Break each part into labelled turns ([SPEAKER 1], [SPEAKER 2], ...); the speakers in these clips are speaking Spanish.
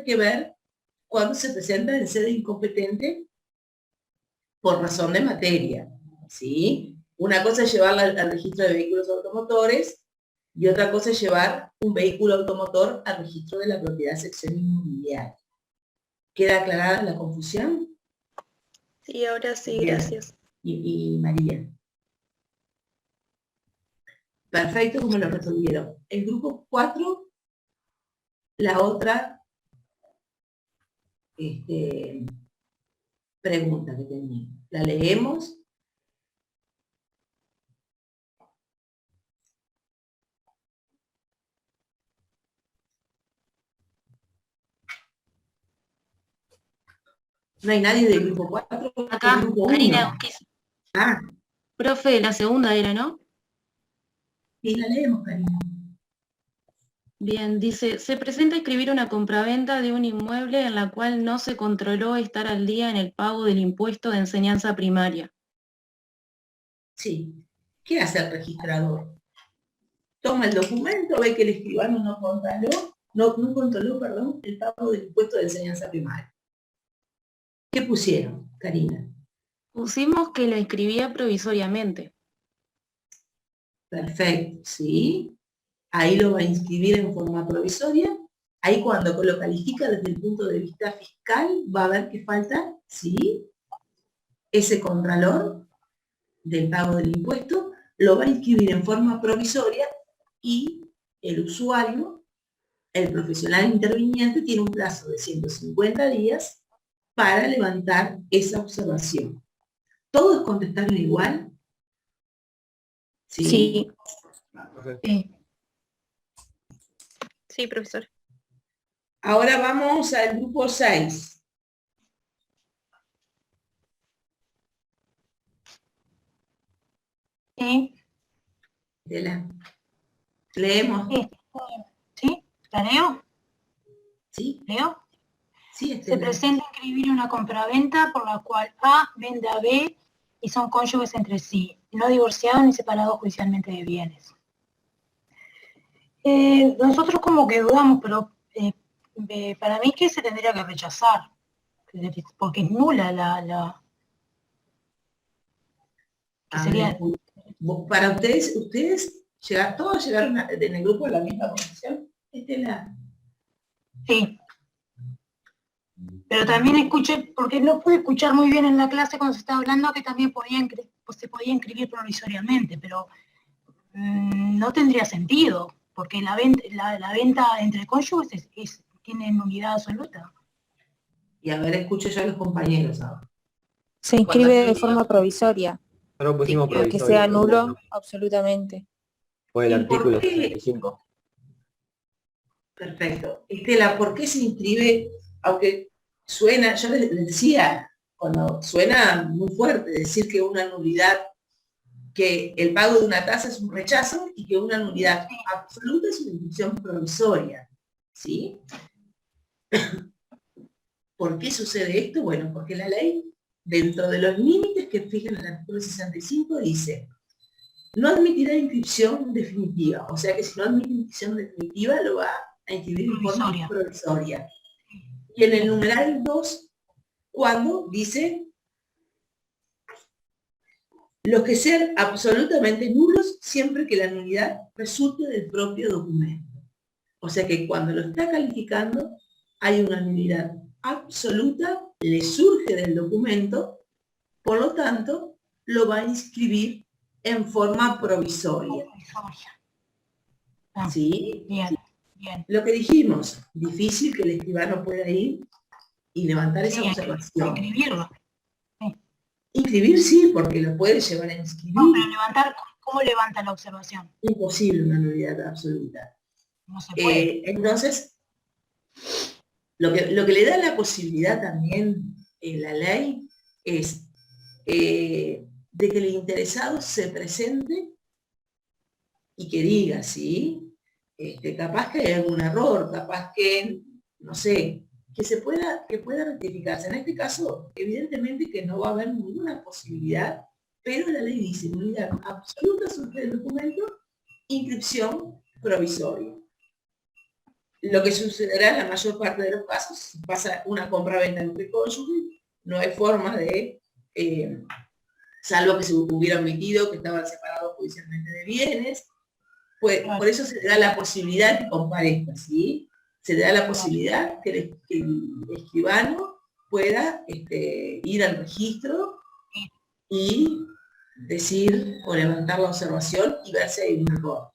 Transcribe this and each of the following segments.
[SPEAKER 1] hay que ver cuando se presenta en sede incompetente por razón de materia, ¿sí? Una cosa es llevarla al registro de vehículos automotores y otra cosa es llevar un vehículo automotor al registro de la propiedad sección inmobiliaria. ¿Queda aclarada la confusión?
[SPEAKER 2] Sí, ahora sí,
[SPEAKER 1] Bien.
[SPEAKER 2] gracias.
[SPEAKER 1] Y María. Perfecto, como lo resolvieron. El grupo 4, la otra pregunta que tenía. La leemos. No hay nadie del grupo 4.
[SPEAKER 3] Acá,
[SPEAKER 1] Del grupo
[SPEAKER 3] Karina
[SPEAKER 1] 1.
[SPEAKER 3] Urquiza.
[SPEAKER 1] Ah,
[SPEAKER 3] Profe, la segunda era, ¿no?
[SPEAKER 1] y la leemos, Karina.
[SPEAKER 3] Bien, dice, se presenta a escribir una compraventa de un inmueble en la cual no se controló estar al día en el pago del impuesto de enseñanza primaria.
[SPEAKER 1] Sí. ¿Qué hace el registrador? Toma el documento, ve que el escribano no controló el pago del impuesto de enseñanza primaria. ¿Qué pusieron, Karina?
[SPEAKER 3] Pusimos que lo inscribía provisoriamente.
[SPEAKER 1] Perfecto, ¿sí? Ahí lo va a inscribir en forma provisoria. Ahí cuando lo califica desde el punto de vista fiscal, va a ver que falta, ¿sí? Ese contralor del pago del impuesto lo va a inscribir en forma provisoria y el usuario, el profesional interviniente, tiene un plazo de 150 días para levantar esa observación. ¿Todos contestaron igual? ¿Sí?
[SPEAKER 3] Sí.
[SPEAKER 2] Sí, profesor.
[SPEAKER 1] Ahora vamos al grupo 6.
[SPEAKER 4] Sí.
[SPEAKER 1] Leemos.
[SPEAKER 4] ¿Sí? ¿La leo?
[SPEAKER 1] ¿Sí?
[SPEAKER 4] ¿Leo?
[SPEAKER 1] Sí,
[SPEAKER 4] Se presenta a inscribir una compraventa por la cual A vende a B y son cónyuges entre sí, no divorciados ni separados judicialmente de bienes. Nosotros como que dudamos, pero para mí que se tendría que rechazar, porque es nula la que sería...
[SPEAKER 1] Para ustedes todos llegaron en el grupo a la misma conclusión. Estela.
[SPEAKER 4] Sí. Pero también escuché, porque no pude escuchar muy bien en la clase cuando se estaba hablando que también se podía inscribir provisoriamente, pero no tendría sentido, porque la venta entre cónyuges tiene nulidad absoluta.
[SPEAKER 1] Y a ver, escucho yo a los compañeros ahora.
[SPEAKER 5] Se inscribe de forma provisoria.
[SPEAKER 6] No pusimos
[SPEAKER 5] Pero que
[SPEAKER 6] provisoria.
[SPEAKER 5] sea nulo, absolutamente.
[SPEAKER 6] Fue el artículo 65.
[SPEAKER 1] Perfecto. Estela, ¿por qué se inscribe, aunque suena, yo les decía, cuando suena muy fuerte decir que una nulidad, que el pago de una tasa es un rechazo y que una nulidad absoluta es una inscripción provisoria, ¿sí? ¿Por qué sucede esto? Bueno, porque la ley, dentro de los límites que fija en el artículo 65, dice, no admitirá inscripción definitiva, o sea que si no admite inscripción definitiva, lo va a inscribir en forma provisoria. Y en el numeral 2, cuando dice, los que sean absolutamente nulos, siempre que la nulidad resulte del propio documento. O sea que cuando lo está calificando, hay una nulidad absoluta, le surge del documento, por lo tanto, lo va a inscribir en forma provisoria. ¿Sí?
[SPEAKER 4] Bien, bien.
[SPEAKER 1] Lo que dijimos, difícil que el escribano pueda ir y levantar esa observación.
[SPEAKER 4] Inscribirlo.
[SPEAKER 1] Inscribir sí, porque lo puede llevar a inscribir.
[SPEAKER 4] No, pero levantar, ¿cómo levanta la observación?
[SPEAKER 1] Imposible una nulidad absoluta.
[SPEAKER 4] No se puede.
[SPEAKER 1] Entonces, lo que le da la posibilidad también en la ley es de que el interesado se presente y que diga, ¿sí? Capaz que hay algún error, capaz que, no sé, que pueda rectificarse. En este caso, evidentemente que no va a haber ninguna posibilidad, pero la ley dice, nulidad absoluta sobre el documento, inscripción provisoria. Lo que sucederá en la mayor parte de los casos, si pasa una compra-venta entre cónyuges, no hay forma de, salvo que se hubiera omitido que estaban separados judicialmente de bienes, pues por eso se le da la posibilidad que comparezca, ¿sí? Se le da la posibilidad que el escribano pueda ir al registro y decir o levantar la observación y ver si hay un error.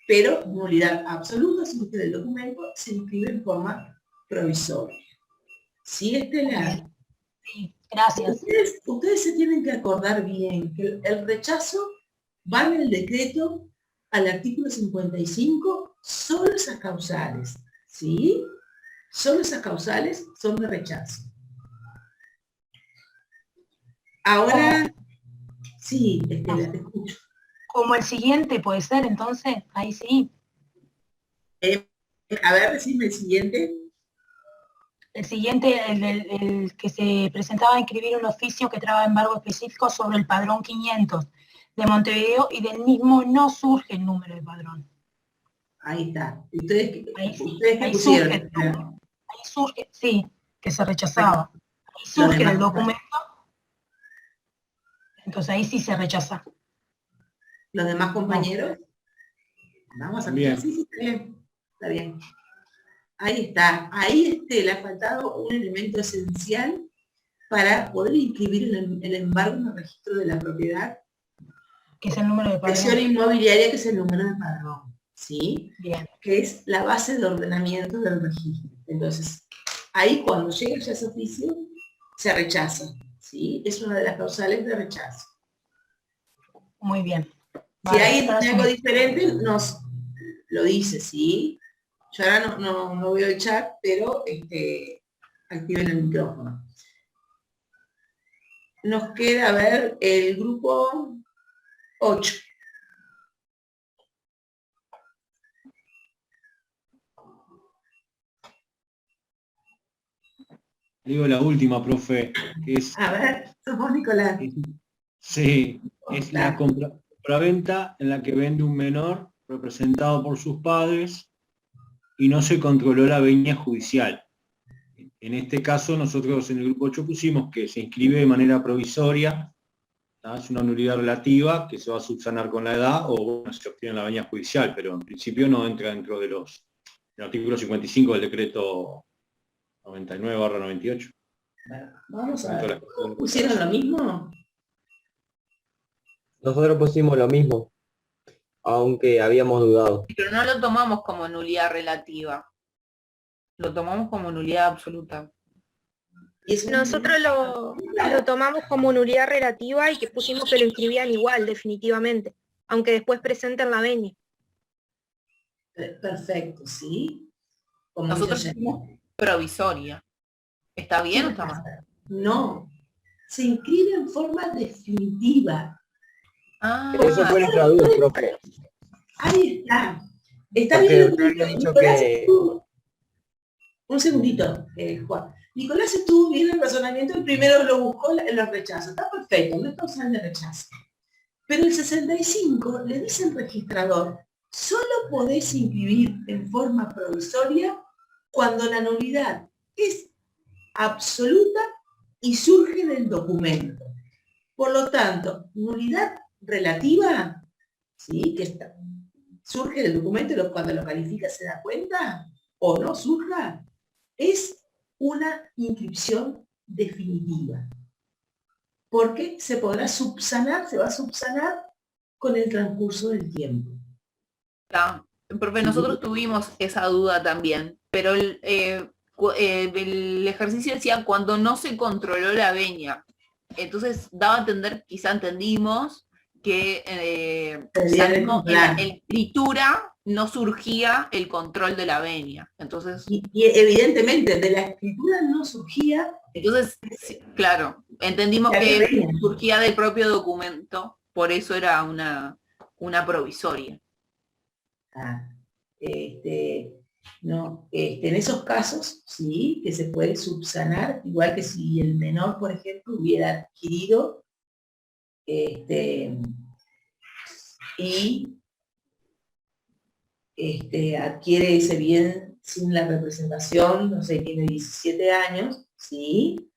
[SPEAKER 1] Pero nulidad absoluta surge del documento, se inscribe en forma provisoria. ¿Sí, Estela?
[SPEAKER 4] Sí, gracias.
[SPEAKER 1] Ustedes se tienen que acordar bien que el rechazo va en el decreto al artículo 55, solo esas causales, ¿sí? Solo esas causales son de rechazo. Ahora, sí, Estela, te escucho.
[SPEAKER 4] Como el siguiente puede ser, entonces, ahí sí.
[SPEAKER 1] A ver, decime el siguiente.
[SPEAKER 4] El siguiente, el que se presentaba a inscribir un oficio que traga embargo específico sobre el padrón 500 de Montevideo y del mismo no surge el número de padrón.
[SPEAKER 1] Ahí está. ¿Ustedes qué
[SPEAKER 4] Ahí
[SPEAKER 1] pusieron?
[SPEAKER 4] surge, sí, que se rechazaba. Ahí surge el documento, entonces ahí sí se rechaza.
[SPEAKER 1] ¿Los demás compañeros? Vamos a ver. Sí, está bien. Está bien. Ahí está. Ahí le ha faltado un elemento esencial para poder inscribir el embargo en el registro de la propiedad.
[SPEAKER 4] Que es el número de padrón.
[SPEAKER 1] Sección inmobiliaria, que es el número de padrón. ¿Sí?
[SPEAKER 4] Bien.
[SPEAKER 1] Que es la base de ordenamiento del registro. Entonces, ahí cuando llega ya ese oficio, se rechaza. ¿Sí? Es una de las causales de rechazo.
[SPEAKER 4] Muy bien.
[SPEAKER 1] Si hay algo diferente, nos lo dice, ¿sí? Yo ahora no veo el chat, pero activen el micrófono. Nos queda, a ver, el grupo 8.
[SPEAKER 7] Digo la última, profe, que es...
[SPEAKER 1] A ver, somos Nicolás.
[SPEAKER 7] Sí, es la compraventa en la que vende un menor representado por sus padres y no se controló la venia judicial. En este caso, nosotros en el grupo 8 pusimos que se inscribe de manera provisoria, ¿tá? Es una nulidad relativa que se va a subsanar con la edad o bueno, se obtiene la venia judicial, pero en principio no entra dentro del artículo 55 del decreto 99/98.
[SPEAKER 1] Bueno, vamos a ver. ¿Pusieron lo mismo?
[SPEAKER 6] Nosotros pusimos lo mismo, aunque habíamos dudado.
[SPEAKER 8] Pero no lo tomamos como nulidad relativa. Lo tomamos como nulidad absoluta.
[SPEAKER 2] Nosotros lo tomamos como nulidad relativa y que pusimos que lo inscribían igual, definitivamente, aunque después presenten la venia.
[SPEAKER 1] Perfecto, ¿sí? Como
[SPEAKER 8] Nosotros pusimos provisoria. ¿Está bien o está mal?
[SPEAKER 1] No, se inscribe en forma definitiva.
[SPEAKER 8] Ah,
[SPEAKER 6] Eso fue nuestra duda, profe.
[SPEAKER 1] Ahí está. Está
[SPEAKER 6] Porque
[SPEAKER 1] bien.
[SPEAKER 6] había dicho
[SPEAKER 1] Nicolás
[SPEAKER 6] que...
[SPEAKER 1] Un segundito, Juan. Nicolás estuvo bien el razonamiento, el primero lo buscó en los rechazos. Está perfecto, no es causal de rechazo. Pero el 65 le dice al registrador, solo podés inscribir en forma provisoria cuando la nulidad es absoluta y surge del documento. Por lo tanto, nulidad relativa, ¿sí? Que surge del documento cuando lo califica se da cuenta, o no surja, es una inscripción definitiva. Porque se podrá subsanar, se va a subsanar con el transcurso del tiempo.
[SPEAKER 8] Profe, nosotros tuvimos esa duda también, pero el ejercicio decía cuando no se controló la venia. Entonces daba a entender, quizá entendimos, que en la escritura no surgía el control de la venia. Entonces,
[SPEAKER 1] y evidentemente de la escritura no surgía.
[SPEAKER 8] Entonces, sí, claro, entendimos que surgía del propio documento, por eso era una provisoria.
[SPEAKER 1] No, en esos casos, sí, que se puede subsanar, igual que si el menor, por ejemplo, hubiera adquirido y adquiere ese bien sin la representación, no sé, tiene 17 años, ¿sí?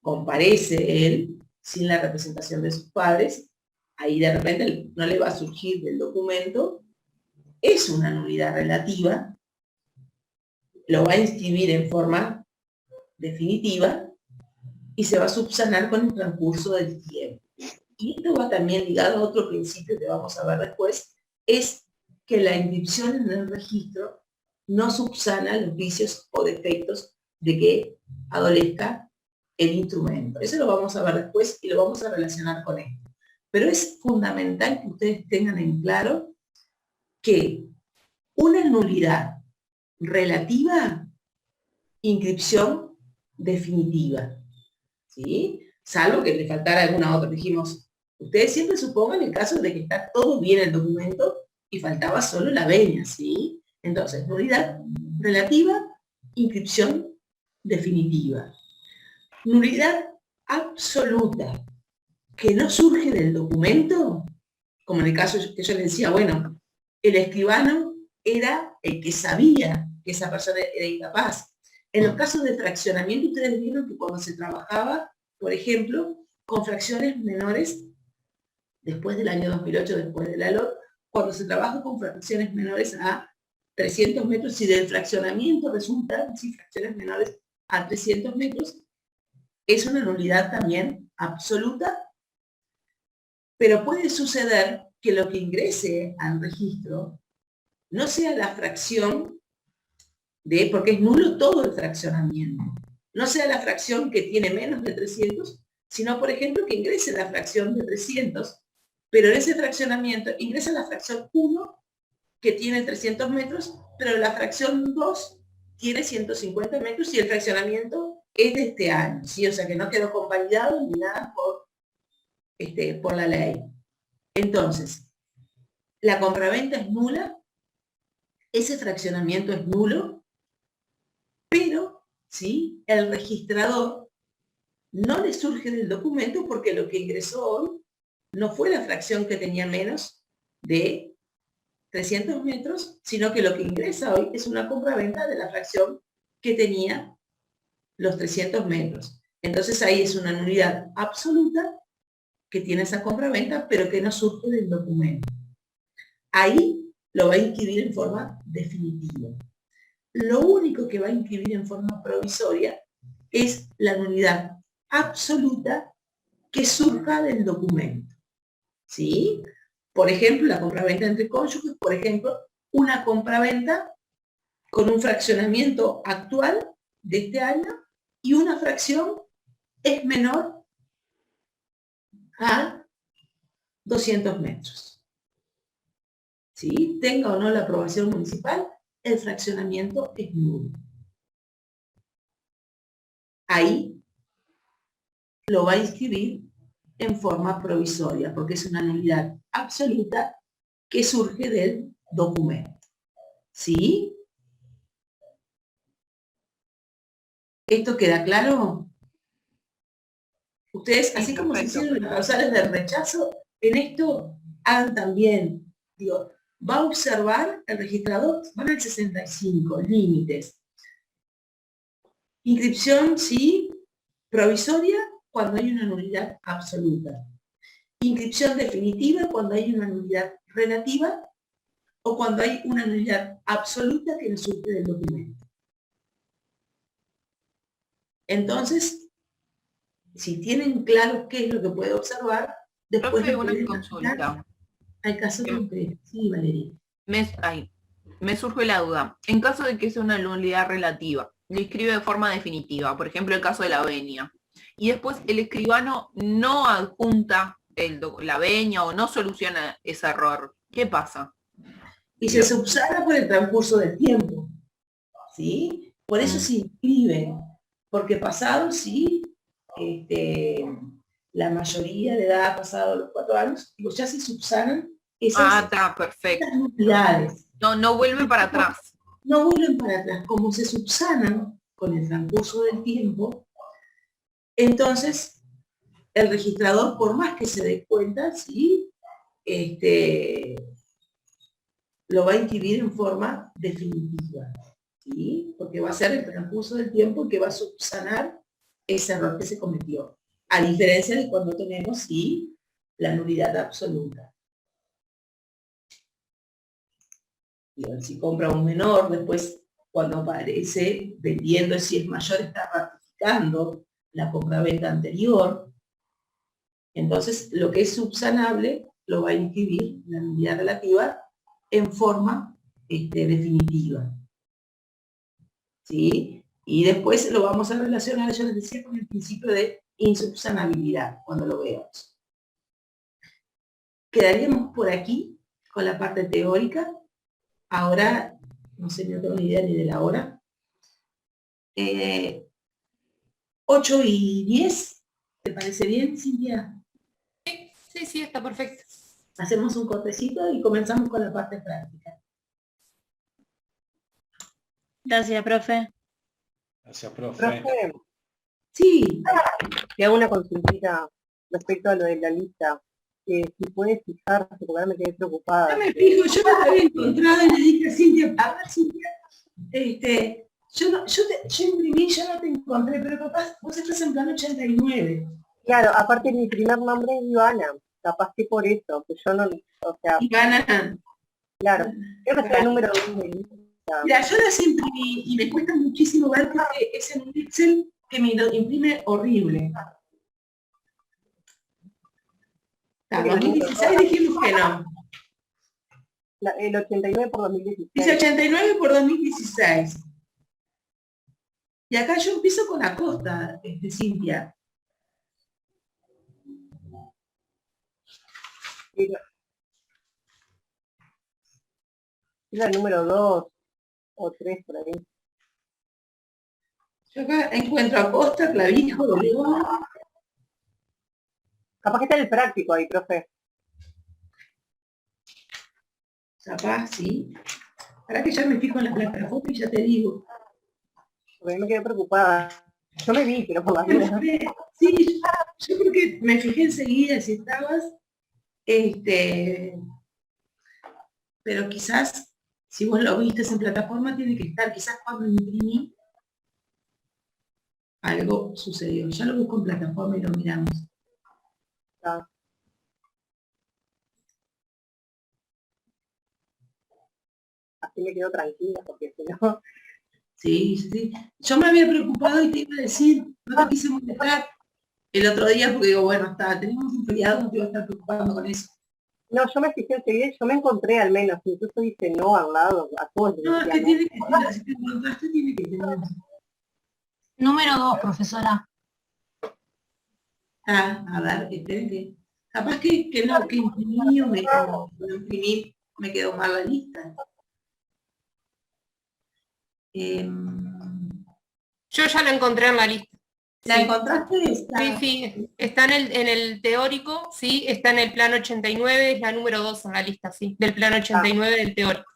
[SPEAKER 1] Comparece él sin la representación de sus padres, ahí de repente no le va a surgir del documento, es una nulidad relativa, lo va a inscribir en forma definitiva y se va a subsanar con el transcurso del tiempo. Y esto va también ligado a otro principio que vamos a ver después, es que la inscripción en el registro no subsana los vicios o defectos de que adolezca el instrumento. Eso lo vamos a ver después y lo vamos a relacionar con esto. Pero es fundamental que ustedes tengan en claro que una nulidad relativa, inscripción definitiva, ¿sí? Salvo que le faltara alguna otra. Dijimos, ustedes siempre supongan el caso de que está todo bien el documento y faltaba solo la venia, ¿sí? Entonces, nulidad relativa, inscripción definitiva. Nulidad absoluta, que no surge del documento, como en el caso que yo les decía, bueno, el escribano era el que sabía que esa persona era incapaz. En los casos de fraccionamiento, ustedes vieron que cuando se trabajaba, por ejemplo, con fracciones menores, después del año 2008, después de la LOT, cuando se trabaja con fracciones menores a 300 metros, si del fraccionamiento resultan fracciones menores a 300 metros, es una nulidad también absoluta, pero puede suceder que lo que ingrese al registro no sea la fracción de, porque es nulo todo el fraccionamiento, no sea la fracción que tiene menos de 300, sino, por ejemplo, que ingrese la fracción de 300, pero en ese fraccionamiento ingresa la fracción 1, que tiene 300 metros, pero la fracción 2 tiene 150 metros y el fraccionamiento es de este año, ¿sí? O sea que no quedó convalidado ni nada por la ley. Entonces, la compraventa es nula, ese fraccionamiento es nulo, pero, ¿sí?, el registrador no le surge del documento porque lo que ingresó hoy no fue la fracción que tenía menos de 300 metros, sino que lo que ingresa hoy es una compraventa de la fracción que tenía los 300 metros. Entonces ahí es una nulidad absoluta que tiene esa compraventa, pero que no surge del documento. Ahí lo va a inscribir en forma definitiva. Lo único que va a inscribir en forma provisoria es la nulidad absoluta que surja del documento, ¿sí? Por ejemplo, la compraventa entre cónyuges, por ejemplo, una compraventa con un fraccionamiento actual de este año y una fracción es menor a 200 metros. ¿Sí? Tenga o no la aprobación municipal, el fraccionamiento es nulo. Ahí lo va a inscribir en forma provisoria, porque es una nulidad absoluta que surge del documento. ¿Sí? ¿Esto queda claro? Ustedes, así como se hicieron las causales de rechazo, en esto hagan también, digo, va a observar el registrador, van al 65, límites. Inscripción, sí, provisoria, cuando hay una nulidad absoluta. Inscripción definitiva, cuando hay una nulidad relativa, o cuando hay una nulidad absoluta que no surge del documento. Entonces, si tienen claro qué es lo que puede observar, después
[SPEAKER 8] Profe, una consulta.
[SPEAKER 1] Al caso concreto. Sí, Valeria.
[SPEAKER 8] Me surge la duda. En caso de que sea una nulidad relativa, lo inscribe de forma definitiva, por ejemplo el caso de la venia, y después el escribano no adjunta la venia o no soluciona ese error, ¿qué pasa?
[SPEAKER 1] Y se subsana por el transcurso del tiempo, ¿sí? Por eso se inscribe, porque pasado, sí, la mayoría de edad ha pasado los 4 años, y ya se subsanan esas,
[SPEAKER 8] perfecto.
[SPEAKER 1] esas nulidades.
[SPEAKER 8] No vuelven para atrás.
[SPEAKER 1] No vuelven para atrás, como se subsanan con el transcurso del tiempo, entonces el registrador, por más que se dé cuenta, ¿sí?, lo va a inscribir en forma definitiva, ¿sí? Porque va a ser el transcurso del tiempo que va a subsanar ese error que se cometió, a diferencia de cuando tenemos, sí, la nulidad absoluta. Si compra un menor, después cuando aparece vendiendo, si es mayor, está ratificando la compraventa anterior. Entonces, lo que es subsanable lo va a inscribir la nulidad relativa en forma definitiva. ¿Sí? Y después lo vamos a relacionar, yo les decía, con el principio de insubsanabilidad, cuando lo veamos. Quedaríamos por aquí con la parte teórica. Ahora, no sé, no tengo ni idea ni de la hora. 8:10, ¿te parece bien, Cintia?
[SPEAKER 2] Sí, está perfecto.
[SPEAKER 1] Hacemos un cortecito y comenzamos con la parte práctica.
[SPEAKER 3] Gracias, profe.
[SPEAKER 7] Gracias, profe.
[SPEAKER 9] Profe,
[SPEAKER 1] Sí,
[SPEAKER 9] te hago una consultita respecto a lo de la lista. Si puedes fijarse, porque ahora me quedé preocupada.
[SPEAKER 1] ya me fijo, yo no la había encontrado y le dije a Cintia, a ver, Cintia, yo imprimí, yo no te encontré, pero capaz vos estás en plan 89.
[SPEAKER 9] Claro, aparte mi primer nombre es Ivana, capaz que por eso, que yo no, o sea,
[SPEAKER 1] Ivana,
[SPEAKER 9] claro, creo que sea el número 2 de lista.
[SPEAKER 1] mira, yo las imprimí y me cuesta muchísimo ver porque es en un Excel que me lo imprime horrible. 2016 dijimos que no.
[SPEAKER 9] El 89 por 2016.
[SPEAKER 1] Dice 89 por 2016. Y acá yo empiezo con Acosta, Cintia.
[SPEAKER 9] Era el número 2 o 3 por ahí.
[SPEAKER 1] Yo acá encuentro Acosta, Clavijo, de León.
[SPEAKER 9] Capaz que está el práctico ahí, profe.
[SPEAKER 1] Capaz, sí. Ahora que ya me fijo en la plataforma y ya te digo.
[SPEAKER 9] Porque me quedé preocupada. Yo me vi, pero por la duda.
[SPEAKER 1] Sí, yo creo que me fijé enseguida si estabas, pero quizás, si vos lo viste en plataforma, tiene que estar. Quizás cuando imprimí, algo sucedió. Ya lo busco en plataforma y lo miramos.
[SPEAKER 9] Ah. Así me quedo tranquila, porque si no...
[SPEAKER 1] Sí. Yo me había preocupado y te iba a decir, no te quise molestar el otro día porque digo, bueno, tenemos un feriado, no te iba a estar preocupando con eso.
[SPEAKER 9] No, yo me fijé enseguida, yo me encontré al menos, incluso dice no al lado, a todos.
[SPEAKER 1] No, es que tiene que tener, si te encontraste, tiene que tener.
[SPEAKER 4] Número 2, profesora.
[SPEAKER 1] A ver, esperen que... Capaz que no, que imprimí o no imprimí, me quedó mal la lista.
[SPEAKER 2] Yo ya la encontré en la lista.
[SPEAKER 1] ¿La
[SPEAKER 2] Sí.
[SPEAKER 1] encontraste?
[SPEAKER 2] Sí, está en el teórico, sí, está en el plano 89, es la número 2 en la lista, sí, del plano 89 del teórico.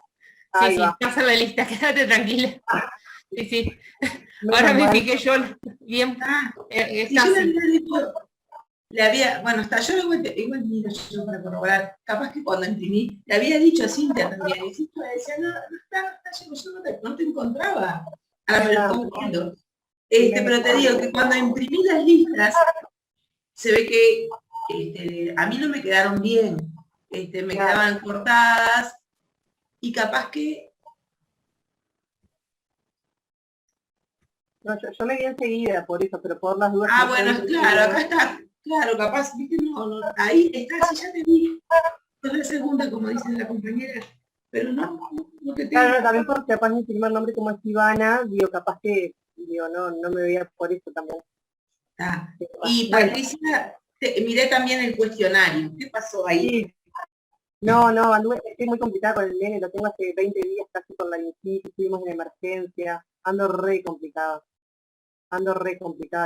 [SPEAKER 9] Ahí
[SPEAKER 2] Sí,
[SPEAKER 9] va.
[SPEAKER 2] estás en la lista, quédate tranquila. Sí.
[SPEAKER 9] Menos
[SPEAKER 2] Ahora me
[SPEAKER 9] mal.
[SPEAKER 2] fijé yo bien.
[SPEAKER 1] Si
[SPEAKER 2] Está
[SPEAKER 1] yo le
[SPEAKER 2] así.
[SPEAKER 1] había, bueno, está, yo igual miro yo para corroborar, capaz que cuando imprimí, le había dicho a Cintia también, y Cintia me decía, no está, yo no te encontraba. Ahora me lo estoy viendo. Pero te digo que cuando imprimí las listas, se ve que a mí no me quedaron bien, me quedaban cortadas, y capaz que...
[SPEAKER 9] No, yo me vi enseguida por eso, pero por las dudas...
[SPEAKER 1] Ah,
[SPEAKER 9] no
[SPEAKER 1] bueno,
[SPEAKER 9] sé,
[SPEAKER 1] claro, acá está, claro, capaz, viste, no, ahí está, si ya te vi, es la segunda, como dice la compañera, pero no te tengo.
[SPEAKER 9] Claro, no, también porque capaz mi primer nombre como es Ivana, digo, capaz que, digo, no me veía por eso también.
[SPEAKER 1] Ah, y Patricia, miré también el cuestionario, ¿qué pasó ahí?
[SPEAKER 9] Sí. No, estoy muy complicada con el nene, lo tengo hace 20 días casi con la INCI, estuvimos en emergencia, ando re complicada,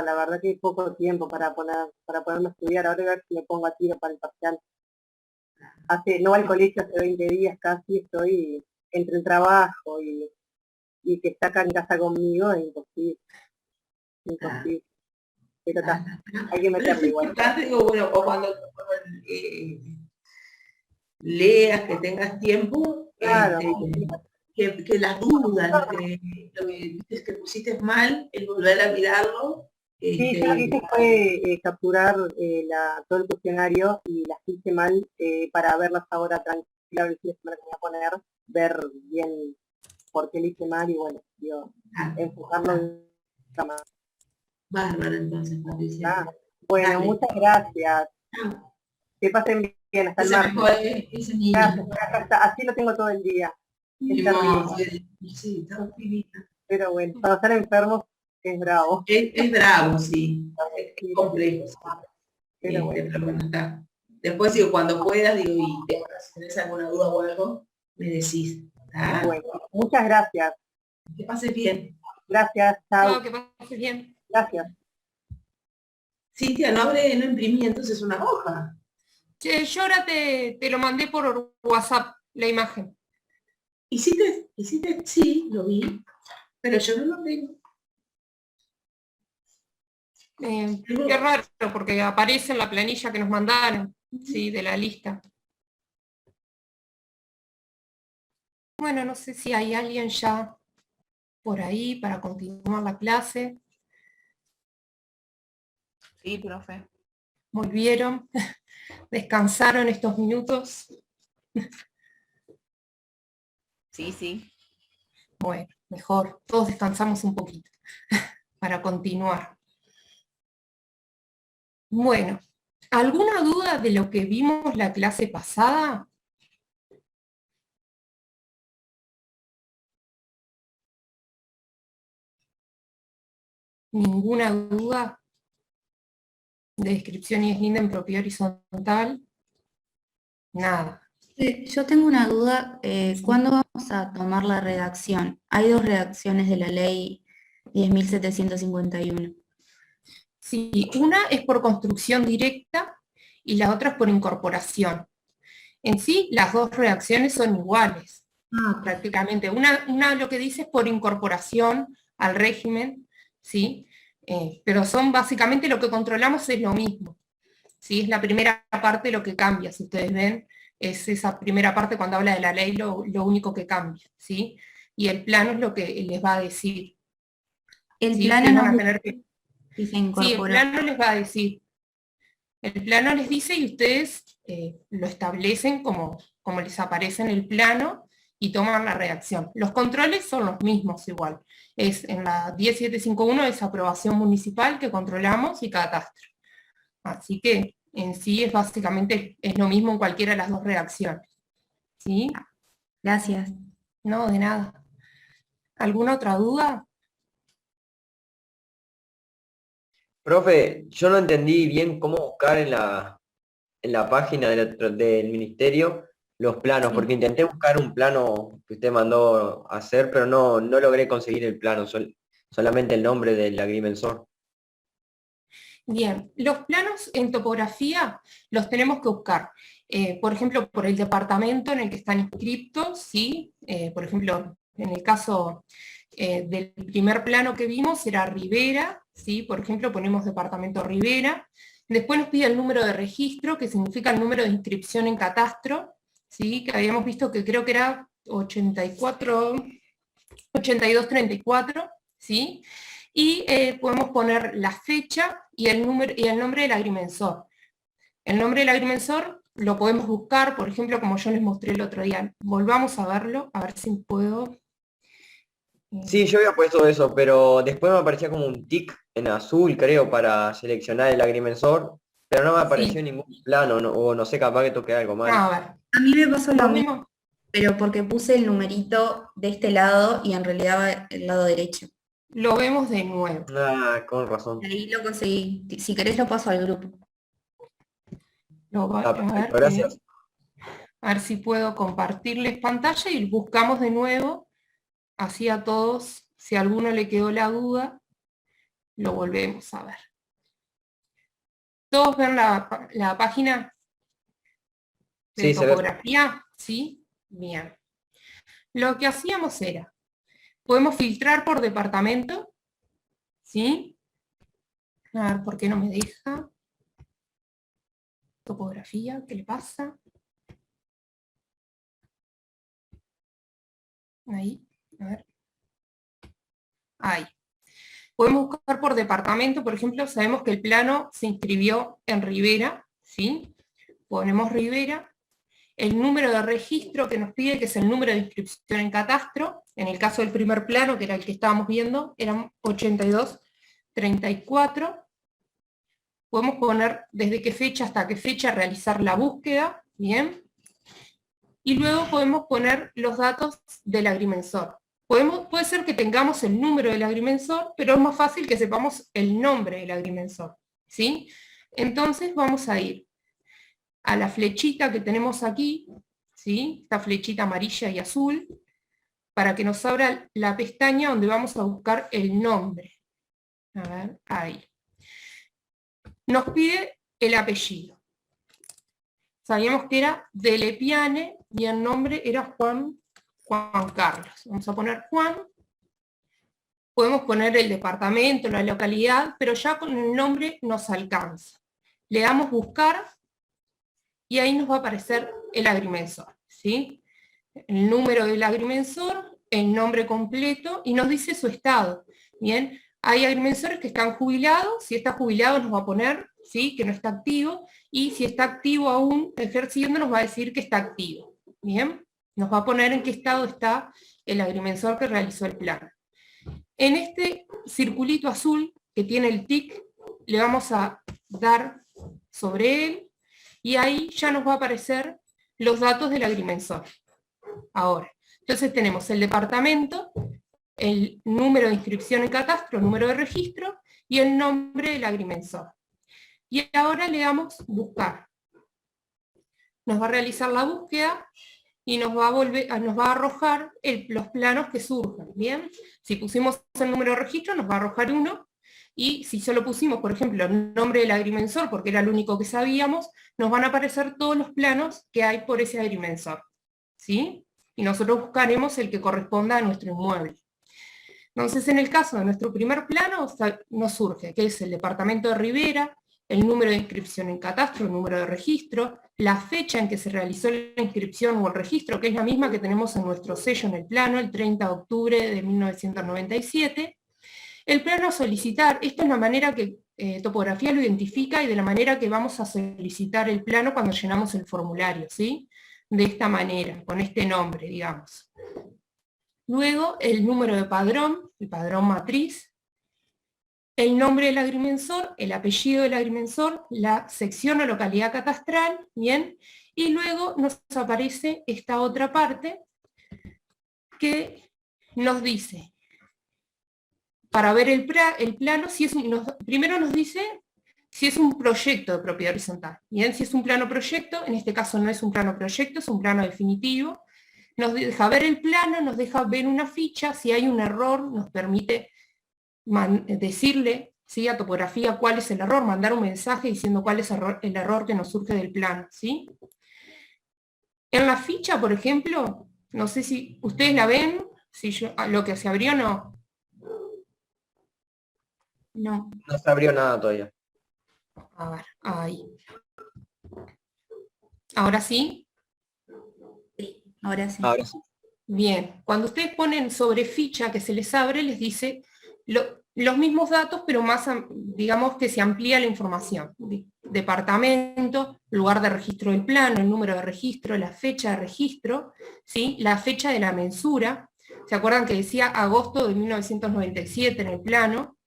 [SPEAKER 9] la verdad que hay poco tiempo para ponerme a estudiar, ahora a ver si me pongo a tiro para el parcial. No va al colegio hace 20 días casi, estoy entre el trabajo y que está acá en casa conmigo, es imposible. Pero está, hay que meterle igual.
[SPEAKER 1] Digo, bueno, o cuando leas, que tengas tiempo,
[SPEAKER 9] Claro,
[SPEAKER 1] que las dudas, lo que dices que pusiste mal, el volver a mirarlo.
[SPEAKER 9] Sí, yo lo que hice fue capturar todo el cuestionario y las hice mal para verlas ahora tranquila, a ver si me las voy a poner, ver bien por qué lo hice mal y bueno, digo, enfocarlo en la más.
[SPEAKER 1] Bárbaro, entonces, Patricia.
[SPEAKER 9] Bueno,
[SPEAKER 1] Dale.
[SPEAKER 9] muchas gracias. Que pasen bien, hasta el martes. Gracias, así lo tengo todo el día.
[SPEAKER 1] Sí, está finita.
[SPEAKER 9] Pero bueno, para estar enfermos es bravo.
[SPEAKER 1] Es bravo, sí. Es complejo.
[SPEAKER 9] Pero bueno.
[SPEAKER 1] Pero bueno, está. Después, digo, cuando puedas, digo, y si tenés alguna duda o algo, me decís. ¿Está?
[SPEAKER 9] Bueno, muchas gracias.
[SPEAKER 1] Que pases bien.
[SPEAKER 9] Gracias, chao.
[SPEAKER 2] No, que pases bien.
[SPEAKER 9] Gracias.
[SPEAKER 1] Cintia, no imprimí entonces una hoja.
[SPEAKER 2] Che, yo ahora te lo mandé por WhatsApp, la imagen.
[SPEAKER 1] ¿Hiciste? Sí, lo vi, pero yo no lo tengo.
[SPEAKER 2] Qué raro, porque aparece en la planilla que nos mandaron, sí, de la lista. Bueno, no sé si hay alguien ya por ahí para continuar la clase.
[SPEAKER 8] Sí, profe.
[SPEAKER 2] Volvieron, descansaron estos minutos.
[SPEAKER 8] Sí, sí.
[SPEAKER 2] Bueno, mejor, todos descansamos un poquito para continuar. Bueno, ¿alguna duda de lo que vimos la clase pasada? ¿Ninguna duda? De descripción y eslinda en propiedad horizontal. Nada.
[SPEAKER 10] Yo tengo una duda, ¿cuándo vamos a tomar la redacción? Hay dos redacciones de la ley 10.751.
[SPEAKER 2] Sí, una es por construcción directa y la otra es por incorporación. En sí, las dos redacciones son iguales, prácticamente. Una lo que dice es por incorporación al régimen, ¿sí? Pero son básicamente lo que controlamos es lo mismo. ¿Sí? Es la primera parte lo que cambia, si ustedes ven, es esa primera parte cuando habla de la ley lo único que cambia, ¿sí? Y el plano es lo que les va a decir.
[SPEAKER 10] El
[SPEAKER 2] ¿sí?
[SPEAKER 10] plano
[SPEAKER 2] Van a
[SPEAKER 10] no
[SPEAKER 2] tener que...
[SPEAKER 10] se
[SPEAKER 2] Sí, el
[SPEAKER 10] incorporó.
[SPEAKER 2] plano les va a decir. El plano les dice y ustedes lo establecen como les aparece en el plano y toman la redacción. Los controles son los mismos igual. Es en la 10751 es aprobación municipal que controlamos y catastro. Así que en sí es básicamente es lo mismo en cualquiera de las dos redacciones. ¿Sí?
[SPEAKER 10] Gracias.
[SPEAKER 2] No, de nada. ¿Alguna otra duda?
[SPEAKER 6] Profe, yo no entendí bien cómo buscar en la página del ministerio los planos, porque intenté buscar un plano que usted mandó a hacer, pero no logré conseguir el plano, solamente el nombre del agrimensor.
[SPEAKER 2] Bien, los planos en topografía los tenemos que buscar. Por ejemplo, por el departamento en el que están inscriptos, ¿sí? Por ejemplo, en el caso del primer plano que vimos era Rivera, ¿sí? Por ejemplo, ponemos departamento Rivera. Después nos pide el número de registro, que significa el número de inscripción en catastro, ¿sí? Que habíamos visto que creo que era 8234, ¿sí? Y podemos poner la fecha y el nombre del agrimensor. El nombre del agrimensor lo podemos buscar, por ejemplo, como yo les mostré el otro día. Volvamos a verlo, a ver si puedo.
[SPEAKER 6] Sí, yo había puesto eso, pero después me aparecía como un tic en azul, creo, para seleccionar el agrimensor, pero no me apareció ningún plano, o no sé, capaz que toqué algo mal.
[SPEAKER 2] A ver.
[SPEAKER 10] A mí me pasó lo mismo, pero porque puse el numerito de este lado y en realidad va el lado derecho.
[SPEAKER 2] Lo vemos de nuevo.
[SPEAKER 6] Ah, con razón.
[SPEAKER 10] Ahí lo conseguí. Si querés lo paso al grupo.
[SPEAKER 6] Gracias.
[SPEAKER 2] A ver si puedo compartirles pantalla y buscamos de nuevo, así a todos, si a alguno le quedó la duda, lo volvemos a ver. ¿Todos ven la página de topografía? ¿Sí? Bien. Lo que hacíamos era, podemos filtrar por departamento, ¿sí? A ver, ¿por qué no me deja? Topografía, ¿qué le pasa? Ahí, a ver. Ahí. Podemos buscar por departamento, por ejemplo, sabemos que el plano se inscribió en Rivera, ¿sí? Ponemos Rivera, el número de registro que nos pide, que es el número de inscripción en catastro, en el caso del primer plano, que era el que estábamos viendo, eran 8234. Podemos poner desde qué fecha hasta qué fecha realizar la búsqueda, ¿bien? Y luego podemos poner los datos del agrimensor. Puede ser que tengamos el número del agrimensor, pero es más fácil que sepamos el nombre del agrimensor, ¿sí? Entonces vamos a ir a la flechita que tenemos aquí, ¿sí? Esta flechita amarilla y azul, para que nos abra la pestaña donde vamos a buscar el nombre. A ver, ahí. Nos pide el apellido. Sabíamos que era de Lepiane y el nombre era Juan Carlos. Vamos a poner Juan. Podemos poner el departamento, la localidad, pero ya con el nombre nos alcanza. Le damos buscar y ahí nos va a aparecer el agrimensor, ¿sí? El número del agrimensor, el nombre completo y nos dice su estado. Bien, hay agrimensores que están jubilados, si está jubilado nos va a poner, ¿sí?, que no está activo, y si está activo aún ejerciendo nos va a decir que está activo. Bien, nos va a poner en qué estado está el agrimensor que realizó el plano. En este circulito azul que tiene el tic, le vamos a dar sobre él, y ahí ya nos va a aparecer los datos del agrimensor. Ahora, entonces tenemos el departamento, el número de inscripción en catastro, número de registro, y el nombre del agrimensor. Y ahora le damos buscar. Nos va a realizar la búsqueda, y nos va a arrojar los planos que surjan, ¿bien? Si pusimos el número de registro, nos va a arrojar uno, y si solo pusimos, por ejemplo, el nombre del agrimensor, porque era el único que sabíamos, nos van a aparecer todos los planos que hay por ese agrimensor, ¿sí? Y nosotros buscaremos el que corresponda a nuestro inmueble. Entonces, en el caso de nuestro primer plano, nos surge, que es el departamento de Rivera, el número de inscripción en catastro, el número de registro, la fecha en que se realizó la inscripción o el registro, que es la misma que tenemos en nuestro sello en el plano, el 30 de octubre de 1997. El plano a solicitar, esta es la manera que Topografía lo identifica y de la manera que vamos a solicitar el plano cuando llenamos el formulario, ¿sí? De esta manera, con este nombre, digamos. Luego, el número de padrón, el padrón matriz, el nombre del agrimensor, el apellido del agrimensor, la sección o localidad catastral, ¿bien? Y luego nos aparece esta otra parte que nos dice, para ver el plano, primero nos dice si es un proyecto de propiedad horizontal. Bien, si es un plano proyecto, en este caso no es un plano proyecto, es un plano definitivo. Nos deja ver el plano, nos deja ver una ficha, si hay un error nos permite decirle, ¿sí?, a Topografía cuál es el error, mandar un mensaje diciendo cuál es el error que nos surge del plano, ¿sí? En la ficha, por ejemplo, no sé si ustedes la ven, si lo que se abrió no. No.
[SPEAKER 6] No se abrió nada todavía.
[SPEAKER 2] A ver, ahí. ¿Ahora sí?
[SPEAKER 10] Sí, ahora sí.
[SPEAKER 6] Ahora sí.
[SPEAKER 2] Bien, cuando ustedes ponen sobre ficha que se les abre, les dice los mismos datos, pero más, digamos que se amplía la información. Departamento, lugar de registro del plano, el número de registro, la fecha de registro, ¿sí?, la fecha de la mensura. ¿Se acuerdan que decía agosto de 1997 en el plano?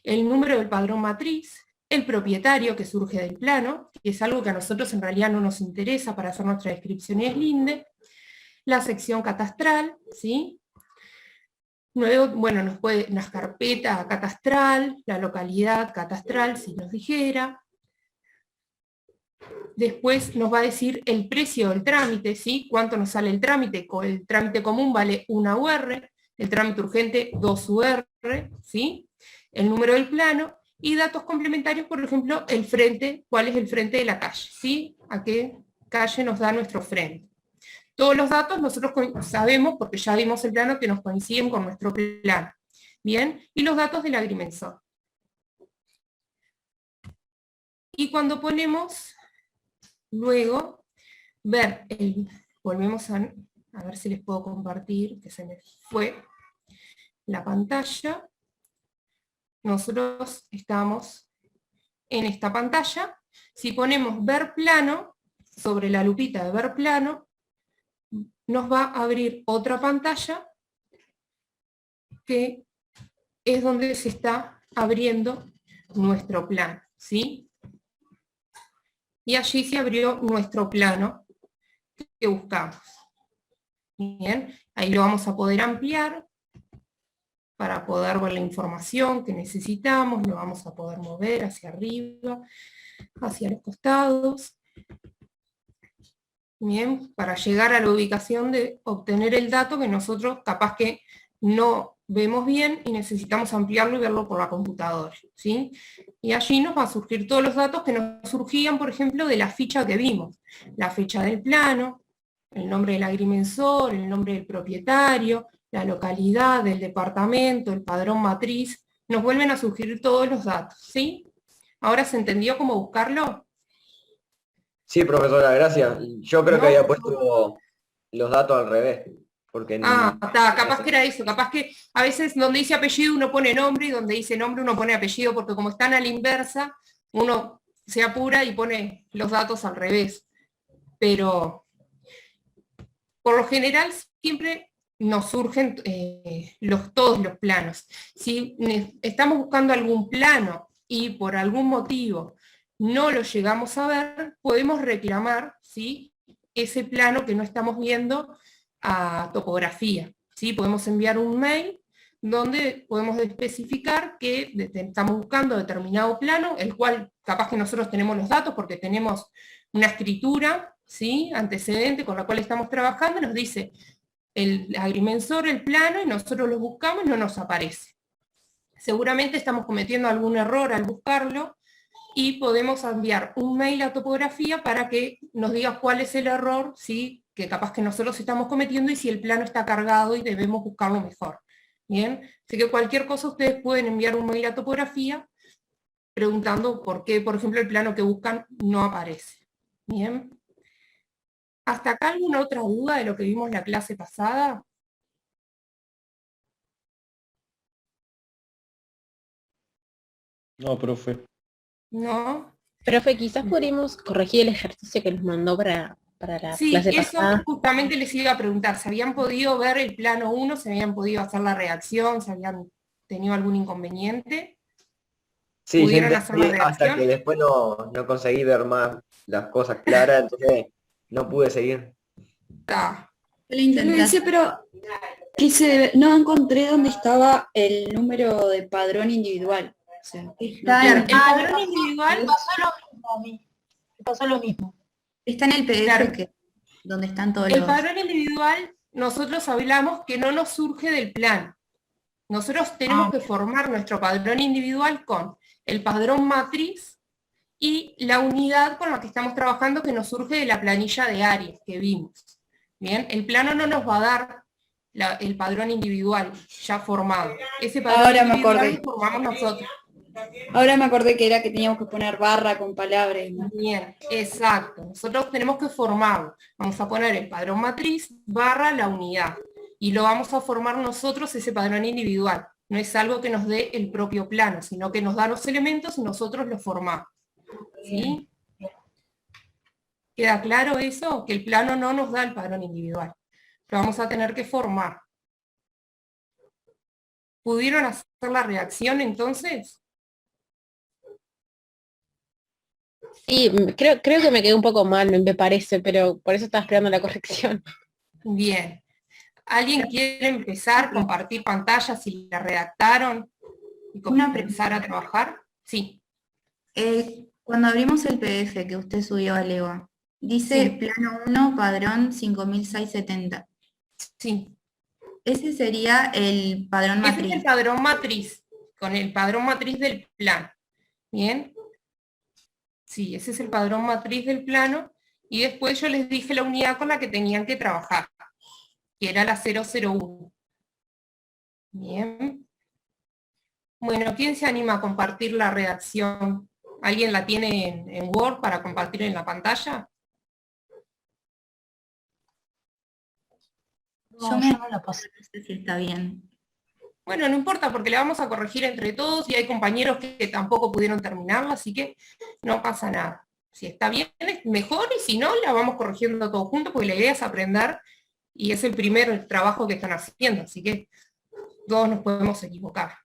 [SPEAKER 2] El número del padrón matriz, el propietario que surge del plano, que es algo que a nosotros en realidad no nos interesa para hacer nuestra descripción y es linde, la sección catastral, ¿sí? Luego, bueno, la carpeta catastral, la localidad catastral, si nos dijera. Después nos va a decir el precio del trámite, ¿sí? Cuánto nos sale el trámite. El trámite común vale 1 UR, el trámite urgente 2 UR, ¿sí? El número del plano, y datos complementarios, por ejemplo, el frente, cuál es el frente de la calle, ¿sí? A qué calle nos da nuestro frente. Todos los datos nosotros sabemos, porque ya vimos el plano, que nos coinciden con nuestro plano. Bien, y los datos del agrimensor. Y cuando ponemos, luego, volvemos a A ver si les puedo compartir, que se me fue la pantalla. Nosotros estamos en esta pantalla. Si ponemos ver plano, sobre la lupita de ver plano, nos va a abrir otra pantalla que es donde se está abriendo nuestro plano, ¿sí? Y allí se abrió nuestro plano que buscamos. Bien, ahí lo vamos a poder ampliar para poder ver la información que necesitamos, lo vamos a poder mover hacia arriba, hacia los costados. Bien, para llegar a la ubicación de obtener el dato que nosotros capaz que no vemos bien y necesitamos ampliarlo y verlo por la computadora, ¿sí? Y allí nos va a surgir todos los datos que nos surgían, por ejemplo, de la ficha que vimos. La fecha del plano, el nombre del agrimensor, el nombre del propietario, la localidad, del departamento, el padrón matriz, nos vuelven a surgir todos los datos, ¿sí? ¿Ahora se entendió cómo buscarlo?
[SPEAKER 6] Sí, profesora, gracias. Yo creo que
[SPEAKER 2] ¿No?
[SPEAKER 6] había puesto los datos al revés. Porque
[SPEAKER 2] Está, capaz que era eso, capaz que a veces donde dice apellido uno pone nombre y donde dice nombre uno pone apellido, porque como están a la inversa, uno se apura y pone los datos al revés. Pero por lo general siempre nos surgen todos los planos. Si estamos buscando algún plano y por algún motivo no lo llegamos a ver, podemos reclamar, ¿sí?, ese plano que no estamos viendo a topografía, ¿sí? Podemos enviar un mail donde podemos especificar que estamos buscando determinado plano, el cual capaz que nosotros tenemos los datos porque tenemos una escritura, ¿sí?, antecedente con la cual estamos trabajando, nos dice el agrimensor, el plano, y nosotros lo buscamos y no nos aparece. Seguramente estamos cometiendo algún error al buscarlo, y podemos enviar un mail a topografía para que nos diga cuál es el error, ¿sí?, que capaz que nosotros estamos cometiendo y si el plano está cargado y debemos buscarlo mejor. Bien, así que cualquier cosa ustedes pueden enviar un mail a topografía preguntando por qué, por ejemplo, el plano que buscan no aparece. Bien. ¿Hasta acá alguna otra duda de lo que vimos la clase pasada?
[SPEAKER 7] No, profe.
[SPEAKER 2] ¿No?
[SPEAKER 5] Profe, quizás podríamos corregir el ejercicio que nos mandó para la
[SPEAKER 2] Sí,
[SPEAKER 5] clase
[SPEAKER 2] eso
[SPEAKER 5] pasada.
[SPEAKER 2] justamente les iba a preguntar, ¿se habían podido ver el plano 1? ¿Se habían podido hacer la redacción? ¿Se habían tenido algún inconveniente?
[SPEAKER 6] sí, yo
[SPEAKER 2] ¿Pudieron hacer la
[SPEAKER 6] entendí hasta que
[SPEAKER 2] redacción?
[SPEAKER 6] después no conseguí ver más las cosas claras, entonces no pude seguir.
[SPEAKER 2] Está.
[SPEAKER 10] Yo lo intenté, pero no encontré dónde estaba el número de padrón individual. O sea,
[SPEAKER 2] Claro, el padrón individual
[SPEAKER 4] Me pasó lo mismo a mí. Me pasó lo mismo.
[SPEAKER 10] está en el PDF,
[SPEAKER 2] Claro.
[SPEAKER 10] donde están todos
[SPEAKER 2] El
[SPEAKER 10] los...
[SPEAKER 2] padrón individual, nosotros hablamos que no nos surge del plan. Nosotros tenemos que formar nuestro padrón individual con el padrón matriz y la unidad con la que estamos trabajando que nos surge de la planilla de áreas que vimos. Bien, el plano no nos va a dar el padrón individual ya formado. Ese padrón
[SPEAKER 10] Ahora me
[SPEAKER 2] individual
[SPEAKER 10] acordé.
[SPEAKER 2] lo formamos nosotros.
[SPEAKER 10] Ahora me acordé que era que teníamos que poner barra con palabras, ¿no?
[SPEAKER 2] Bien, exacto. Nosotros tenemos que formarlo. Vamos a poner el padrón matriz barra la unidad. Y lo vamos a formar nosotros ese padrón individual. No es algo que nos dé el propio plano, sino que nos da los elementos y nosotros los formamos. ¿Sí? ¿Queda claro eso? Que el plano no nos da el padrón individual. Lo vamos a tener que formar. ¿Pudieron hacer la redacción entonces?
[SPEAKER 5] Sí, creo que me quedé un poco mal, me parece, pero por eso estaba esperando la corrección.
[SPEAKER 2] Bien. ¿Alguien quiere empezar a compartir pantalla si la redactaron y comenzar a trabajar? Sí.
[SPEAKER 10] Cuando abrimos el PDF que usted subió a Leva, dice
[SPEAKER 2] Sí.
[SPEAKER 10] plano 1, padrón 5670.
[SPEAKER 2] Sí.
[SPEAKER 10] Ese sería el padrón
[SPEAKER 2] Ese es
[SPEAKER 10] matriz.
[SPEAKER 2] el padrón matriz, con el padrón matriz del plano. ¿Bien? Sí, ese es el padrón matriz del plano, y después yo les dije la unidad con la que tenían que trabajar, que era la 001. Bien. Bueno, ¿quién se anima a compartir la redacción? ¿Alguien la tiene en Word para compartir en la pantalla?
[SPEAKER 4] No, yo no la pasé.
[SPEAKER 10] No sé si está bien.
[SPEAKER 2] Bueno, no importa porque la vamos a corregir entre todos y hay compañeros que tampoco pudieron terminarla, así que no pasa nada. Si está bien, es mejor, y si no, la vamos corrigiendo todos juntos, porque la idea es aprender y es el primer trabajo que están haciendo, así que todos nos podemos equivocar.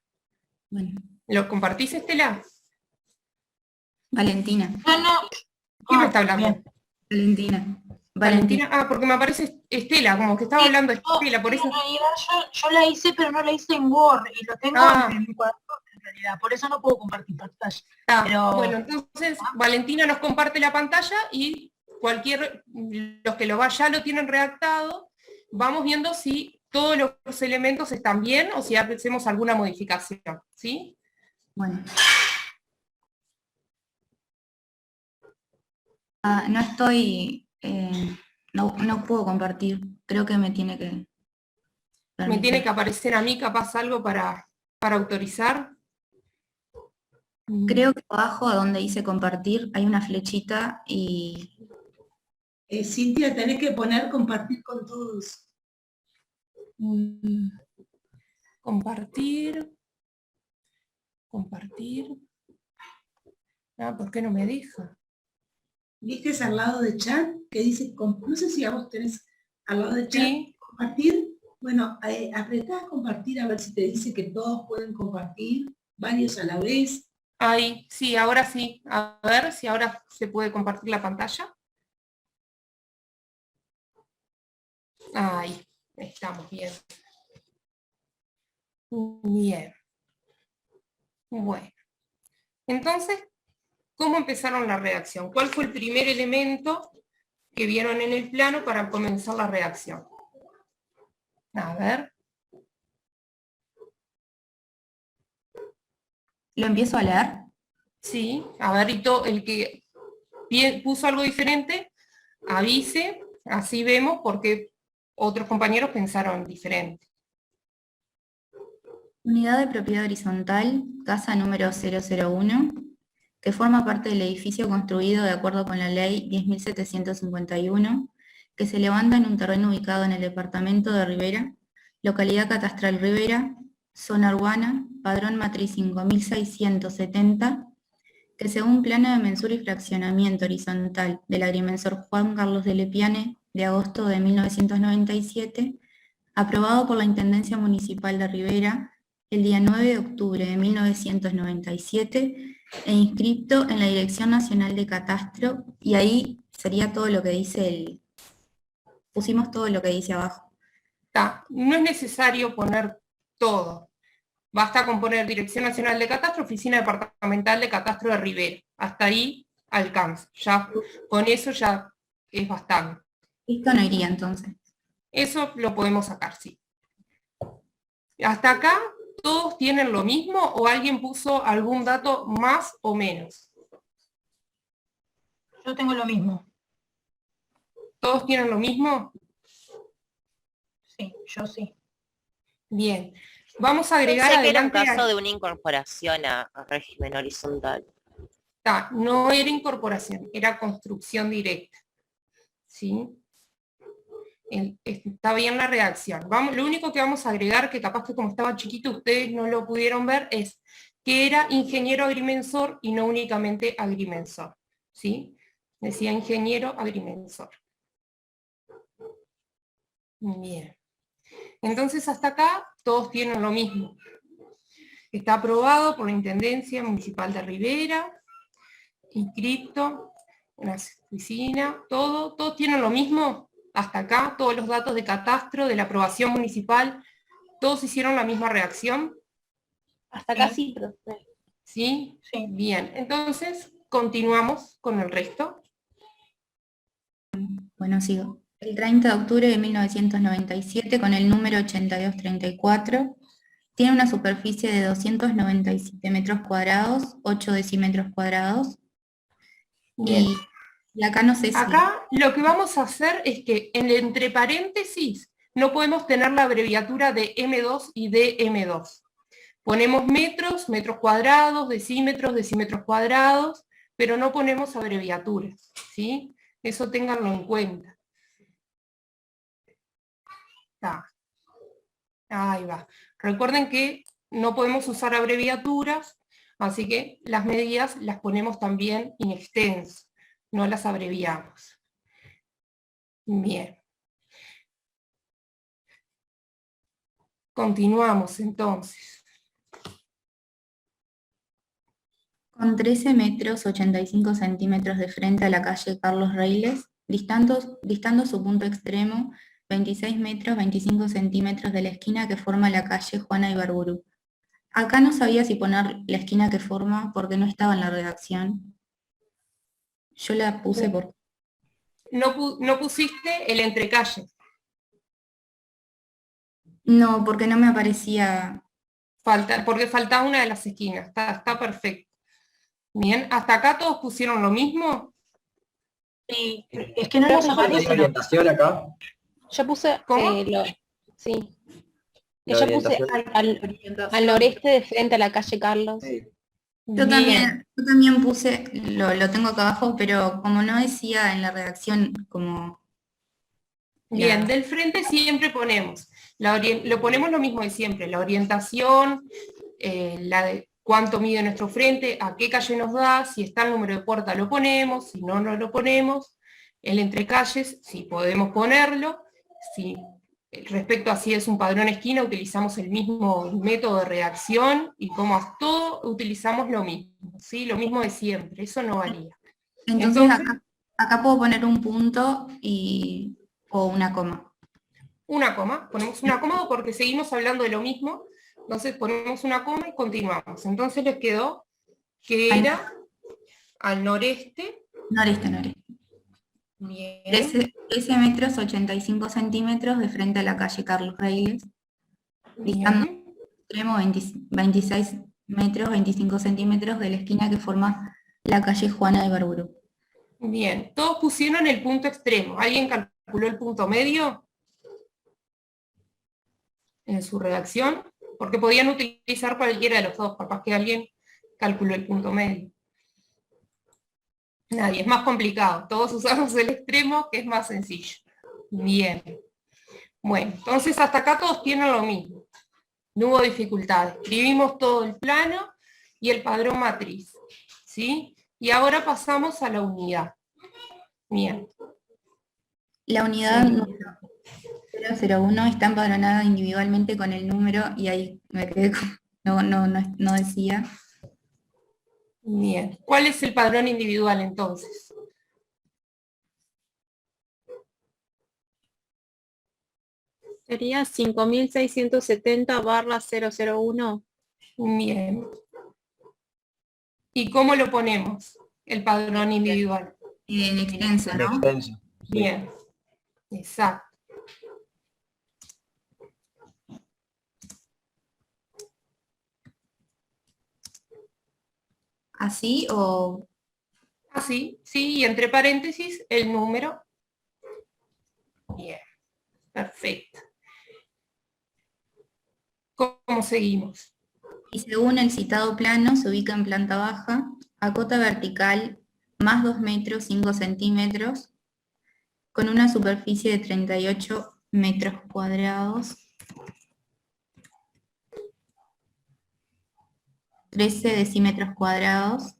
[SPEAKER 10] Bueno,
[SPEAKER 2] ¿Lo compartís, Estela?
[SPEAKER 10] Valentina.
[SPEAKER 4] No.
[SPEAKER 2] ¿Quién me está hablando?
[SPEAKER 4] Bien.
[SPEAKER 10] Valentina.
[SPEAKER 2] Valentina, porque me aparece Estela, como que estaba hablando Estela, por eso.
[SPEAKER 4] En realidad yo la hice, pero no la hice en Word, y lo tengo en mi cuaderno, en realidad, por eso no puedo compartir pantalla.
[SPEAKER 2] Bueno, entonces Valentina nos comparte la pantalla y los que ya lo tienen redactado, vamos viendo si todos los elementos están bien o si hacemos alguna modificación, ¿sí?
[SPEAKER 10] Bueno. No estoy, no puedo compartir, creo que me tiene que...
[SPEAKER 2] Me tiene que aparecer a mí capaz algo para autorizar.
[SPEAKER 10] Creo que abajo donde dice compartir hay una flechita y...
[SPEAKER 1] Cintia, tenés que poner compartir con todos.
[SPEAKER 2] Compartir. ¿Por qué no me deja?
[SPEAKER 1] ¿Viste al lado de chat que dice, no sé si a vos tenés al lado de chat,
[SPEAKER 2] sí,
[SPEAKER 1] compartir? Bueno, apretá a compartir a ver si te dice que todos pueden compartir, varios a la vez.
[SPEAKER 2] Ahí, sí, ahora sí. A ver si ahora se puede compartir la pantalla. Ahí, estamos bien. Bien. Bueno. Entonces, ¿cómo empezaron la redacción? ¿Cuál fue el primer elemento que vieron en el plano para comenzar la redacción? A ver.
[SPEAKER 10] ¿Lo empiezo a leer?
[SPEAKER 2] Sí, a ver, y el que puso algo diferente, avise, así vemos porque otros compañeros pensaron diferente.
[SPEAKER 10] Unidad de propiedad horizontal, casa número 001, que forma parte del edificio construido de acuerdo con la ley 10.751, que se levanta en un terreno ubicado en el departamento de Rivera, localidad catastral Rivera, zona urbana, padrón matriz 5670, que según plano de mensura y fraccionamiento horizontal del agrimensor Juan Carlos de Lepiane de agosto de 1997, aprobado por la Intendencia Municipal de Rivera el día 9 de octubre de 1997 e inscripto en la Dirección Nacional de Catastro, y ahí sería todo lo que dice pusimos todo lo que dice abajo.
[SPEAKER 2] No es necesario poner todo. Basta con poner Dirección Nacional de Catastro, Oficina Departamental de Catastro de Rivera. Hasta ahí alcanza. Ya, con eso ya es bastante.
[SPEAKER 10] Esto no iría entonces.
[SPEAKER 2] Eso lo podemos sacar, sí. Hasta acá, ¿todos tienen lo mismo o alguien puso algún dato más o menos?
[SPEAKER 4] Yo tengo lo mismo.
[SPEAKER 2] ¿Todos tienen lo mismo?
[SPEAKER 4] Sí, yo sí.
[SPEAKER 2] Bien. Vamos a agregar
[SPEAKER 11] Pensé que era un
[SPEAKER 2] adelante...
[SPEAKER 11] caso de una incorporación a régimen horizontal.
[SPEAKER 2] No era incorporación, era construcción directa. ¿Sí? Está bien la redacción. Lo único que vamos a agregar, que capaz que como estaba chiquito ustedes no lo pudieron ver, es que era ingeniero agrimensor y no únicamente agrimensor. ¿Sí? Decía ingeniero agrimensor. Bien. Entonces hasta acá todos tienen lo mismo. Está aprobado por la Intendencia Municipal de Rivera, inscripto en la oficina, todos tienen lo mismo. Hasta acá, todos los datos de catastro, de la aprobación municipal, todos hicieron la misma redacción.
[SPEAKER 11] Hasta acá sí, profe.
[SPEAKER 2] ¿Sí? Sí. Bien, entonces continuamos con el resto.
[SPEAKER 10] Bueno, sigo. El 30 de octubre de 1997, con el número 8234, tiene una superficie de 297 metros cuadrados, 8 decímetros cuadrados.
[SPEAKER 2] Bien.
[SPEAKER 10] Y acá no sé si...
[SPEAKER 2] Acá lo que vamos a hacer es que en el entre paréntesis no podemos tener la abreviatura de M2 y de M2. Ponemos metros, metros cuadrados, decímetros cuadrados, pero no ponemos abreviaturas, ¿sí? Eso ténganlo en cuenta. está. Ahí va. Recuerden que no podemos usar abreviaturas, así que las medidas las ponemos también in extenso, no las abreviamos. Bien. Continuamos entonces.
[SPEAKER 10] Con 13 metros 85 centímetros de frente a la calle Carlos Reiles, distando su punto extremo 26 metros 25 centímetros de la esquina que forma la calle Juana Ibarburu. Acá no sabía si poner la esquina que forma porque no estaba en la redacción. Yo la puse por...
[SPEAKER 2] No pusiste el entrecalle.
[SPEAKER 10] No, porque no me aparecía...
[SPEAKER 2] Porque faltaba una de las esquinas. Está perfecto. Bien, ¿hasta acá todos pusieron lo mismo?
[SPEAKER 4] Sí, es que no nos
[SPEAKER 6] ¿Hay
[SPEAKER 4] aparece.
[SPEAKER 6] orientación acá?
[SPEAKER 5] Yo puse,
[SPEAKER 2] ¿Cómo?
[SPEAKER 5] sí, que
[SPEAKER 6] La
[SPEAKER 5] yo puse
[SPEAKER 6] orientación.
[SPEAKER 5] al noreste de frente a la calle Carlos.
[SPEAKER 6] Sí.
[SPEAKER 10] Yo también puse, lo tengo acá abajo, pero como no decía en la redacción como...
[SPEAKER 2] Bien, del frente siempre ponemos, lo ponemos lo mismo de siempre, la orientación, cuánto mide nuestro frente, a qué calle nos da, si está el número de puerta lo ponemos, si no, no lo ponemos, el entrecalles, si podemos ponerlo, si respecto a si es un padrón esquina, utilizamos el mismo método de redacción, y como a todo utilizamos lo mismo, ¿sí? Lo mismo de siempre, eso no varía.
[SPEAKER 10] Entonces acá puedo poner un punto o una coma.
[SPEAKER 2] Una coma, ponemos una coma porque seguimos hablando de lo mismo, entonces ponemos una coma y continuamos. Entonces les quedó que era al noreste.
[SPEAKER 10] Noreste.
[SPEAKER 2] Bien.
[SPEAKER 10] 13 metros 85 centímetros de frente a la calle Carlos Reiles, distando extremo 26 metros 25 centímetros de la esquina que forma la calle Juana de Ibarburu.
[SPEAKER 2] Bien, todos pusieron el punto extremo. ¿Alguien calculó el punto medio en su redacción? Porque podían utilizar cualquiera de los dos, capaz que alguien calculó el punto medio. Nadie, es más complicado. Todos usamos el extremo, que es más sencillo. Bien. Bueno, entonces hasta acá todos tienen lo mismo. No hubo dificultades. Escribimos todo el plano y el padrón matriz. ¿Sí? Y ahora pasamos a la unidad. Bien.
[SPEAKER 10] La unidad número 001 está empadronada individualmente con el número, y ahí me quedé con... No decía.
[SPEAKER 2] Bien. ¿Cuál es el padrón individual entonces?
[SPEAKER 5] Sería 5670/001.
[SPEAKER 2] Bien. ¿Y cómo lo ponemos, el padrón individual?
[SPEAKER 10] En extenso, ¿no?
[SPEAKER 6] Extenso.
[SPEAKER 2] Bien. Exacto.
[SPEAKER 10] ¿Así o...?
[SPEAKER 2] Así, sí, y entre paréntesis el número. Bien, perfecto. ¿Cómo seguimos?
[SPEAKER 10] Y según el citado plano, se ubica en planta baja, a cota vertical, más 2 metros 5 centímetros, con una superficie de 38 metros cuadrados, 13 decímetros cuadrados,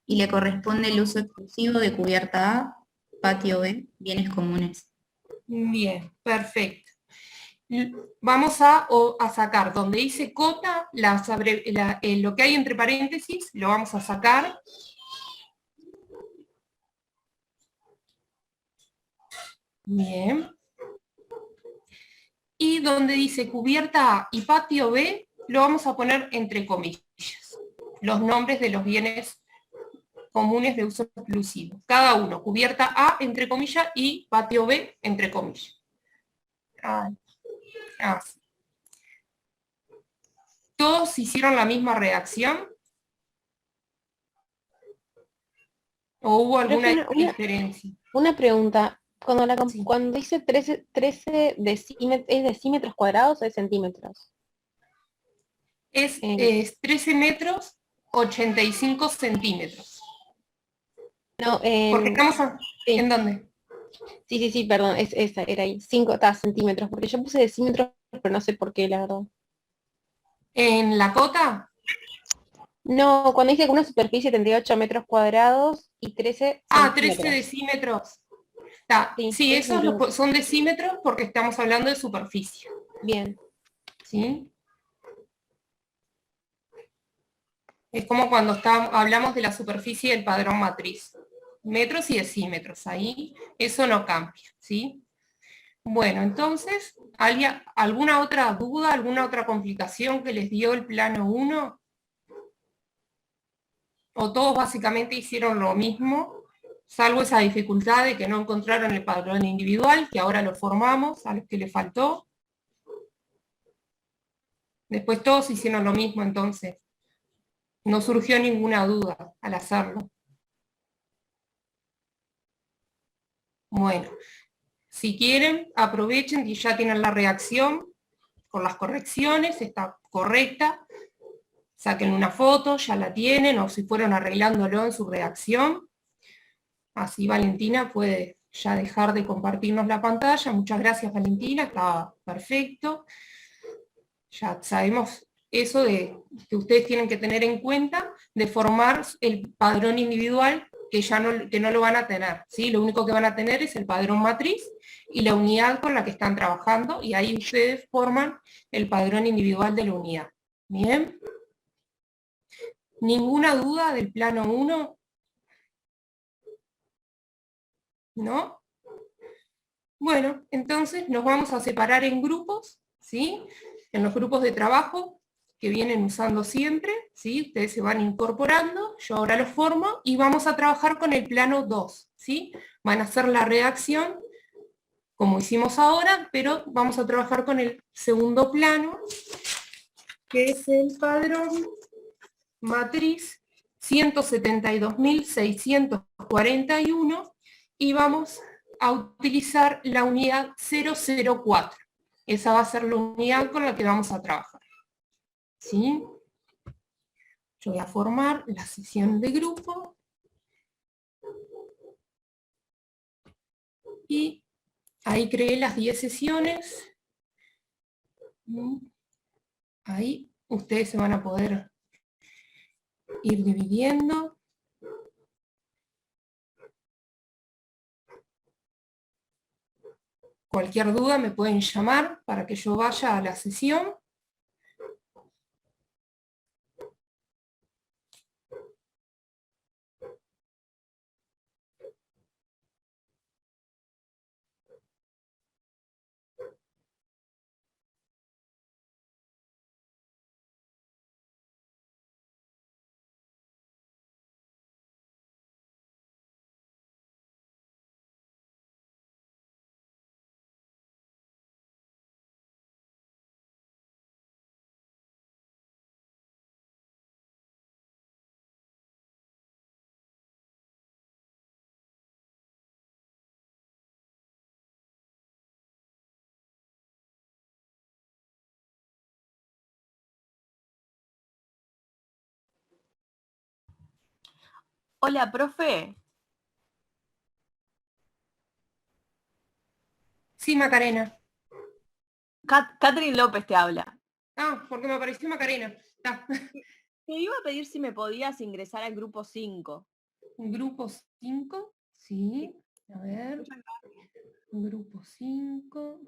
[SPEAKER 10] y le corresponde el uso exclusivo de cubierta A, patio B, bienes comunes.
[SPEAKER 2] Bien, perfecto. Vamos a sacar, donde dice cota, lo que hay entre paréntesis, lo vamos a sacar. Bien. Y donde dice cubierta A y patio B, lo vamos a poner entre comillas. Los nombres de los bienes comunes de uso exclusivo. Cada uno, cubierta A entre comillas y patio B entre comillas. Así. ¿Todos hicieron la misma redacción? ¿O hubo alguna diferencia?
[SPEAKER 5] Una pregunta. Cuando dice 13 decímetros, ¿es decímetros cuadrados o es centímetros?
[SPEAKER 2] Es 13 metros 85 centímetros.
[SPEAKER 5] No,
[SPEAKER 2] porque estamos ¿en dónde?
[SPEAKER 5] Sí, perdón, esa era ahí, 5 centímetros, porque yo puse decímetros, pero no sé por qué, la verdad.
[SPEAKER 2] ¿En la cota?
[SPEAKER 5] No, cuando dice que una superficie tendría 8 metros cuadrados y 13
[SPEAKER 2] Ah, 13
[SPEAKER 5] centímetros.
[SPEAKER 2] decímetros.
[SPEAKER 5] Sí,
[SPEAKER 2] Sí,
[SPEAKER 5] 13
[SPEAKER 2] esos
[SPEAKER 5] centímetros.
[SPEAKER 2] son decímetros porque estamos hablando de superficie.
[SPEAKER 5] Bien.
[SPEAKER 2] ¿Sí? Es como cuando hablamos de la superficie del padrón matriz. Metros y decímetros, ahí eso no cambia, ¿sí? Bueno, entonces, ¿alguna otra duda, alguna otra complicación que les dio el plano 1? ¿O todos básicamente hicieron lo mismo, salvo esa dificultad de que no encontraron el padrón individual, que ahora lo formamos, a los que le faltó? Después todos hicieron lo mismo, entonces. No surgió ninguna duda al hacerlo. Bueno, si quieren, aprovechen y ya tienen la reacción con las correcciones, está correcta. Saquen una foto, ya la tienen, o si fueron arreglándolo en su redacción. Así Valentina puede ya dejar de compartirnos la pantalla. Muchas gracias, Valentina, estaba perfecto. Ya sabemos eso de que ustedes tienen que tener en cuenta de formar el padrón individual que no lo van a tener, ¿sí? Lo único que van a tener es el padrón matriz y la unidad con la que están trabajando, y ahí ustedes forman el padrón individual de la unidad. ¿Bien? ¿Ninguna duda del plano 1? ¿No? Bueno, entonces nos vamos a separar en grupos, ¿sí? En los grupos de trabajo que vienen usando siempre, ¿sí? Ustedes se van incorporando, yo ahora los formo, y vamos a trabajar con el plano 2, ¿sí? Van a hacer la redacción, como hicimos ahora, pero vamos a trabajar con el segundo plano, que es el padrón matriz 172.641, y vamos a utilizar la unidad 004. Esa va a ser la unidad con la que vamos a trabajar. ¿Sí? Yo voy a formar la sesión de grupo. Y ahí creé las 10 sesiones. Ahí ustedes se van a poder ir dividiendo. Cualquier duda me pueden llamar para que yo vaya a la sesión.
[SPEAKER 8] Hola, profe.
[SPEAKER 2] Sí, Macarena.
[SPEAKER 8] Catherine López te habla.
[SPEAKER 2] Ah, porque me apareció Macarena.
[SPEAKER 8] Te iba a pedir si me podías ingresar al grupo 5.
[SPEAKER 2] Grupo 5, sí. A ver. Grupo 5.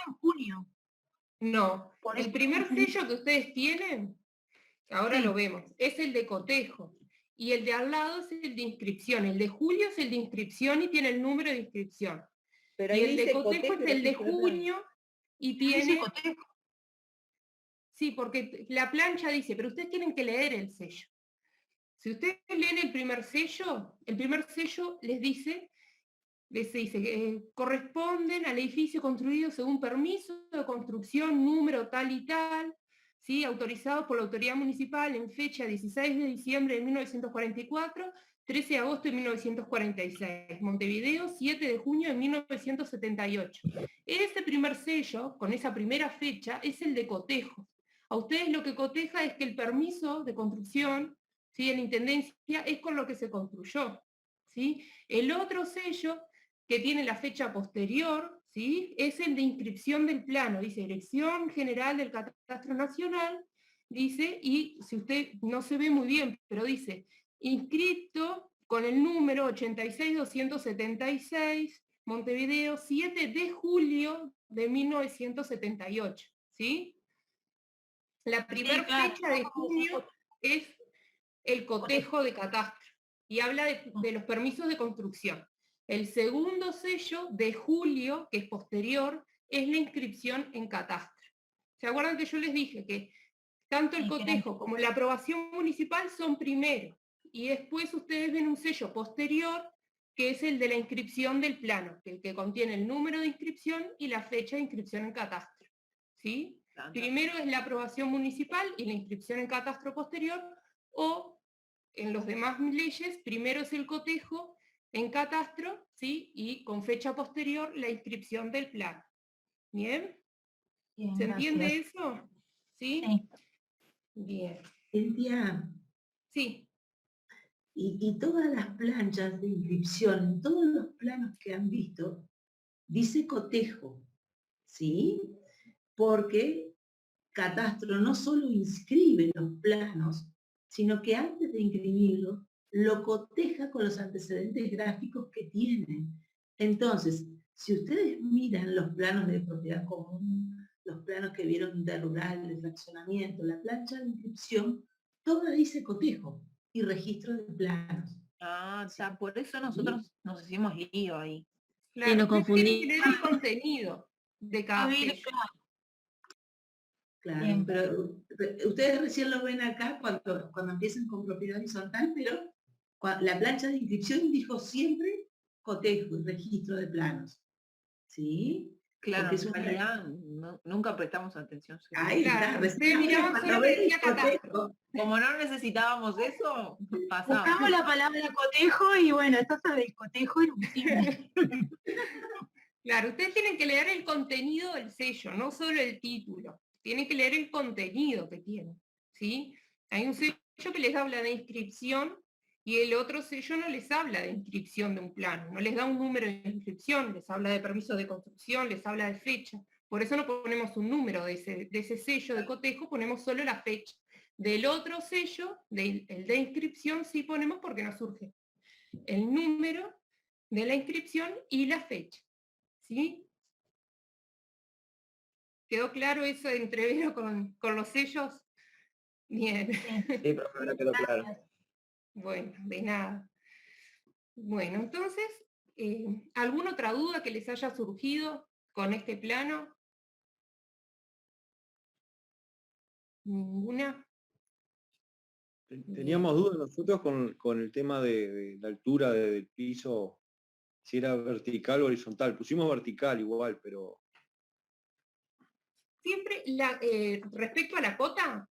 [SPEAKER 4] En junio.
[SPEAKER 2] No,
[SPEAKER 4] Por
[SPEAKER 2] el
[SPEAKER 4] eso
[SPEAKER 2] primer sello que ustedes tienen, ahora
[SPEAKER 4] Sí.
[SPEAKER 2] lo vemos, es el de cotejo. Y el de al lado es el de inscripción. El de julio es el de inscripción y tiene el número de inscripción.
[SPEAKER 8] Pero
[SPEAKER 2] Y
[SPEAKER 8] ahí
[SPEAKER 2] el de
[SPEAKER 8] dice
[SPEAKER 2] cotejo es el de
[SPEAKER 8] registro de plan.
[SPEAKER 2] junio y
[SPEAKER 4] Dice
[SPEAKER 2] tiene...
[SPEAKER 4] cotejo.
[SPEAKER 2] Sí, porque la plancha dice, pero ustedes tienen que leer el sello. Si ustedes leen el primer sello les dice que corresponden al edificio construido según permiso de construcción número tal y tal, ¿sí? Autorizados por la autoridad municipal en fecha 16 de diciembre de 1944, 13 de agosto de 1946, Montevideo, 7 de junio de 1978. Ese primer sello, con esa primera fecha, es el de cotejo. A ustedes lo que coteja es que el permiso de construcción, ¿sí?, en la Intendencia es con lo que se construyó, ¿sí? El otro sello, que tiene la fecha posterior, ¿sí?, es el de inscripción del plano, dice Dirección General del Catastro Nacional, dice, y si usted no se ve muy bien, pero dice, inscrito con el número 86276, Montevideo, 7 de julio de 1978, ¿sí? La primera fecha de junio es el cotejo de catastro, y habla de los permisos de construcción. El segundo sello de julio, que es posterior, es la inscripción en catastro. ¿Se acuerdan que yo les dije que tanto el cotejo como la aprobación municipal son primero, y después ustedes ven un sello posterior, que es el de la inscripción del plano, que contiene el número de inscripción y la fecha de inscripción en catastro, ¿sí? Primero es la aprobación municipal y la inscripción en catastro posterior, o en los demás leyes, primero es el cotejo en catastro, ¿sí?, y con fecha posterior la inscripción del plano. ¿Bien?
[SPEAKER 4] Bien,
[SPEAKER 2] ¿Se entiende
[SPEAKER 4] gracias.
[SPEAKER 2] eso? ¿Sí?
[SPEAKER 4] Sí.
[SPEAKER 2] Bien.
[SPEAKER 1] Cintia,
[SPEAKER 2] Sí.
[SPEAKER 1] y todas las planchas de inscripción, en todos los planos que han visto, dice cotejo, ¿sí? Porque Catastro no solo inscribe los planos, sino que antes de inscribirlo, lo coteja con los antecedentes gráficos que tiene. Entonces, si ustedes miran los planos de propiedad común, los planos que vieron de rural, de fraccionamiento, la plancha de inscripción, toda dice cotejo y registro de planos.
[SPEAKER 8] Ah, está, por eso nosotros nos hicimos lío ahí.
[SPEAKER 2] Claro,
[SPEAKER 3] nos
[SPEAKER 2] ustedes tienen que
[SPEAKER 3] confundimos.
[SPEAKER 2] leer el contenido de cada sello.
[SPEAKER 1] Claro,
[SPEAKER 4] Bien.
[SPEAKER 1] pero ustedes recién lo ven acá cuando empiezan con propiedad horizontal, pero la plancha de inscripción dijo siempre cotejo y registro de planos. ¿Sí?
[SPEAKER 8] Claro,
[SPEAKER 1] Porque es
[SPEAKER 8] en
[SPEAKER 1] una...
[SPEAKER 8] realidad nunca prestamos atención.
[SPEAKER 1] Ahí está,
[SPEAKER 2] Claro, ustedes
[SPEAKER 1] recién
[SPEAKER 2] miraban
[SPEAKER 1] cuando
[SPEAKER 2] solo
[SPEAKER 1] ven
[SPEAKER 2] que decía
[SPEAKER 1] el cotejo.
[SPEAKER 2] catastro.
[SPEAKER 8] Como no necesitábamos eso, pasaba.
[SPEAKER 4] Buscamos la palabra cotejo y bueno, entonces del cotejo y lo pusimos.
[SPEAKER 2] Claro, ustedes tienen que leer el contenido del sello, no solo el título. Tienen que leer el contenido que tiene, ¿sí? Hay un sello que les habla de inscripción y el otro sello no les habla de inscripción de un plano, no les da un número de inscripción, les habla de permiso de construcción, les habla de fecha. Por eso no ponemos un número de ese sello de cotejo, ponemos solo la fecha. Del otro sello, el de inscripción, sí ponemos porque nos surge el número de la inscripción y la fecha. ¿Sí? ¿Quedó claro eso de entrevero con los sellos? Bien.
[SPEAKER 6] Sí, profe, ahora quedó claro.
[SPEAKER 2] Bueno, de nada. Bueno, entonces, ¿alguna otra duda que les haya surgido con este plano? ¿Ninguna?
[SPEAKER 7] Teníamos dudas nosotros con el tema de la altura del piso, si era vertical o horizontal. Pusimos vertical igual, pero...
[SPEAKER 2] Siempre, respecto a la cota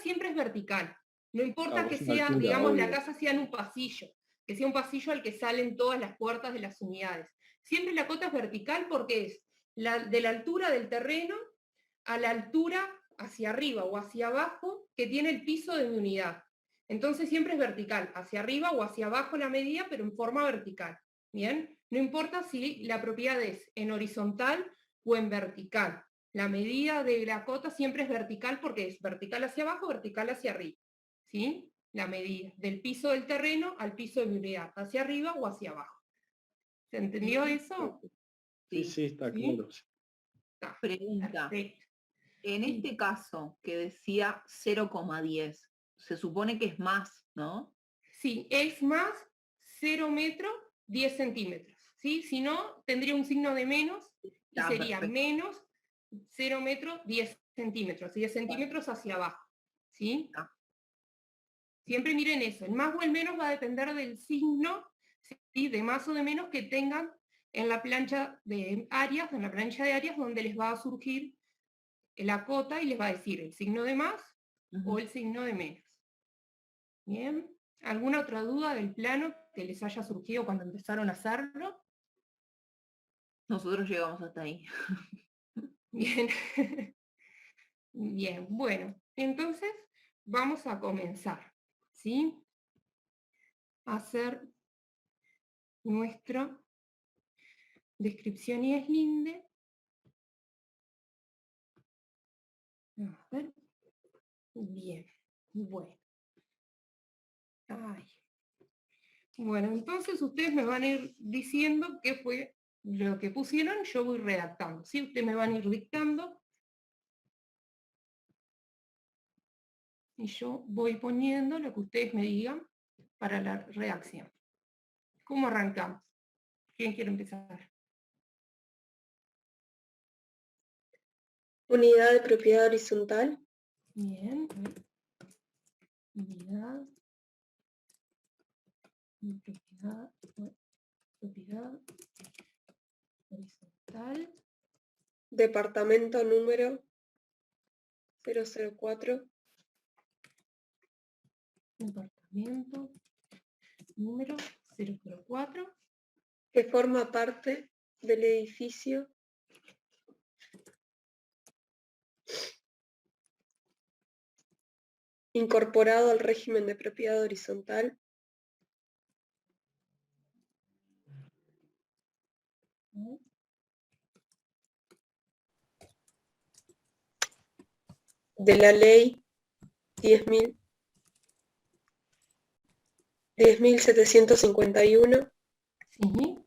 [SPEAKER 2] siempre es vertical. No importa que sea,
[SPEAKER 7] altura,
[SPEAKER 2] digamos, la
[SPEAKER 7] obvio.
[SPEAKER 2] casa sea en un pasillo, que sea un pasillo al que salen todas las puertas de las unidades. Siempre la cota es vertical porque es de la altura del terreno a la altura hacia arriba o hacia abajo que tiene el piso de mi unidad. Entonces siempre es vertical, hacia arriba o hacia abajo la medida, pero en forma vertical. ¿Bien? No importa si la propiedad es en horizontal o en vertical. La medida de la cota siempre es vertical porque es vertical hacia abajo, vertical hacia arriba. ¿Sí? La medida del piso del terreno al piso de mi unidad, hacia arriba o hacia abajo. ¿Se entendió eso?
[SPEAKER 7] Sí, está claro.
[SPEAKER 2] Está.
[SPEAKER 8] Pregunta.
[SPEAKER 2] Perfecto.
[SPEAKER 8] En este caso que decía 0,10, se supone que es más, ¿no?
[SPEAKER 2] Sí, es más 0 metro 10 centímetros. ¿Sí? Si no, tendría un signo de menos y sería
[SPEAKER 8] Perfecto.
[SPEAKER 2] menos 0 metro 10 centímetros. 10 centímetros hacia abajo. ¿Sí? Siempre miren eso. El más o el menos va a depender del signo, ¿sí?, de más o de menos que tengan en la plancha de áreas, donde les va a surgir la cota y les va a decir el signo de más o el signo de menos. Bien. ¿Alguna otra duda del plano que les haya surgido cuando empezaron a hacerlo?
[SPEAKER 8] Nosotros llegamos hasta ahí.
[SPEAKER 2] Bien. Bien, bueno, entonces vamos a comenzar, ¿sí? A hacer nuestra descripción y deslinde. A ver. Bien, bueno. Ay. Bueno, entonces ustedes me van a ir diciendo qué fue lo que pusieron, yo voy redactando, ¿sí? Ustedes me van a ir dictando y yo voy poniendo lo que ustedes me digan para la redacción. ¿Cómo arrancamos? ¿Quién quiere empezar?
[SPEAKER 12] Unidad de propiedad horizontal.
[SPEAKER 2] Bien. Unidad de propiedad horizontal.
[SPEAKER 12] Departamento número 004.
[SPEAKER 2] Departamento número 004.
[SPEAKER 12] Que forma parte del edificio incorporado al régimen de propiedad horizontal de la ley 10.751
[SPEAKER 2] Sí.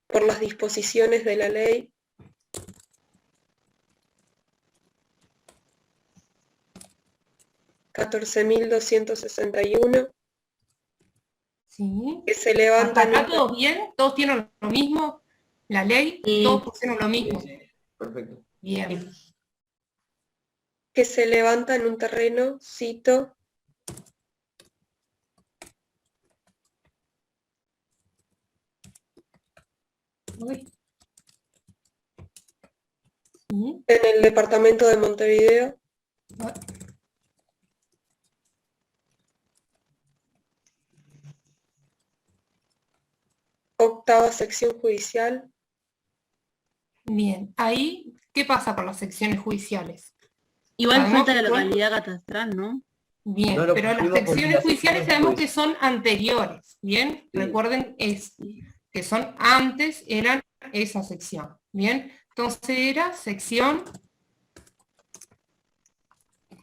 [SPEAKER 12] por las disposiciones de la ley 14.261
[SPEAKER 2] Sí.
[SPEAKER 12] que se levanta...
[SPEAKER 2] ¿Hasta acá todos bien? ¿Todos tienen lo mismo? ¿La ley? ¿Todos pusieron lo mismo?
[SPEAKER 6] Perfecto.
[SPEAKER 2] Bien.
[SPEAKER 12] que se levanta en un terreno, cito,
[SPEAKER 2] Uy.
[SPEAKER 12] en el departamento de Montevideo, octava sección judicial.
[SPEAKER 2] Bien, ahí, ¿qué pasa con las secciones judiciales?
[SPEAKER 3] Igual
[SPEAKER 2] Sabemos
[SPEAKER 3] falta la
[SPEAKER 2] que son-
[SPEAKER 3] localidad catastral, ¿no?
[SPEAKER 2] Bien,
[SPEAKER 6] No lo
[SPEAKER 2] pero las
[SPEAKER 6] pusimos porque
[SPEAKER 2] secciones
[SPEAKER 6] las
[SPEAKER 2] judiciales
[SPEAKER 6] secciones
[SPEAKER 2] sabemos que son anteriores, ¿bien?
[SPEAKER 6] Sí.
[SPEAKER 2] Recuerden que son antes, eran esa sección, ¿bien? Entonces era sección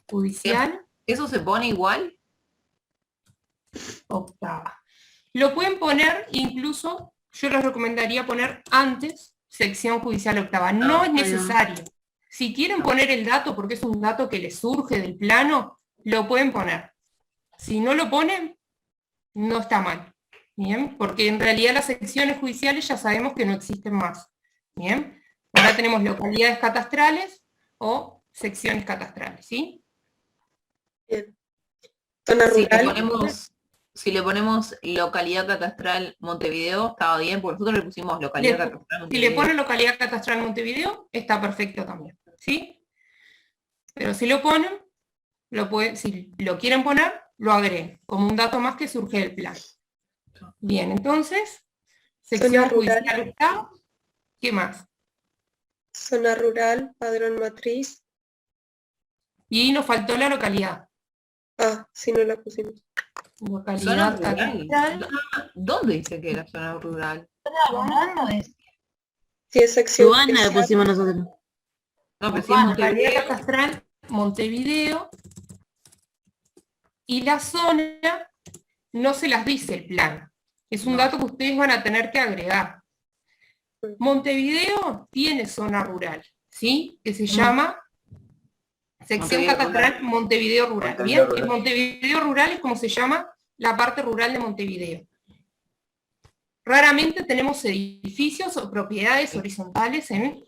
[SPEAKER 2] judicial
[SPEAKER 8] ¿Eso se pone igual?
[SPEAKER 2] octava. Lo pueden poner incluso, yo les recomendaría poner antes sección judicial octava. No es necesario. Si quieren poner el dato porque es un dato que les surge del plano, lo pueden poner. Si no lo ponen, no está mal. Bien, porque en realidad las secciones judiciales ya sabemos que no existen más. Bien, ahora tenemos localidades catastrales o secciones catastrales, ¿sí?
[SPEAKER 12] Bien. Zona rural.
[SPEAKER 8] Si le ponemos localidad catastral Montevideo, estaba bien, porque nosotros le pusimos localidad catastral
[SPEAKER 2] Si
[SPEAKER 8] Montevideo.
[SPEAKER 2] le ponen localidad catastral Montevideo, está perfecto también, ¿sí? Pero si lo ponen, si lo quieren poner, lo agreguen, como un dato más que surge del plan. Bien, entonces, sección judicial octava, ¿qué más?
[SPEAKER 12] Zona rural, padrón matriz.
[SPEAKER 2] Y nos faltó la localidad.
[SPEAKER 12] Ah, si no la pusimos.
[SPEAKER 8] Zona
[SPEAKER 2] Localidad
[SPEAKER 8] rural.
[SPEAKER 2] catastral.
[SPEAKER 8] ¿Dónde dice que era zona rural?
[SPEAKER 12] Si es sección
[SPEAKER 3] Urbana le
[SPEAKER 12] judicial.
[SPEAKER 3] pusimos nosotros.
[SPEAKER 8] No, pero si es
[SPEAKER 2] Localidad
[SPEAKER 8] Montevideo.
[SPEAKER 2] catastral Montevideo. Y la zona no se las dice el plan. Es un dato que ustedes van a tener que agregar. Montevideo tiene zona rural, ¿sí? Que se llama sección
[SPEAKER 8] Montevideo
[SPEAKER 2] catastral
[SPEAKER 8] rural.
[SPEAKER 2] Montevideo Rural.
[SPEAKER 6] Montevideo
[SPEAKER 2] Bien,
[SPEAKER 6] rural.
[SPEAKER 2] el Montevideo Rural es como se llama la parte rural de Montevideo. Raramente tenemos edificios o propiedades horizontales en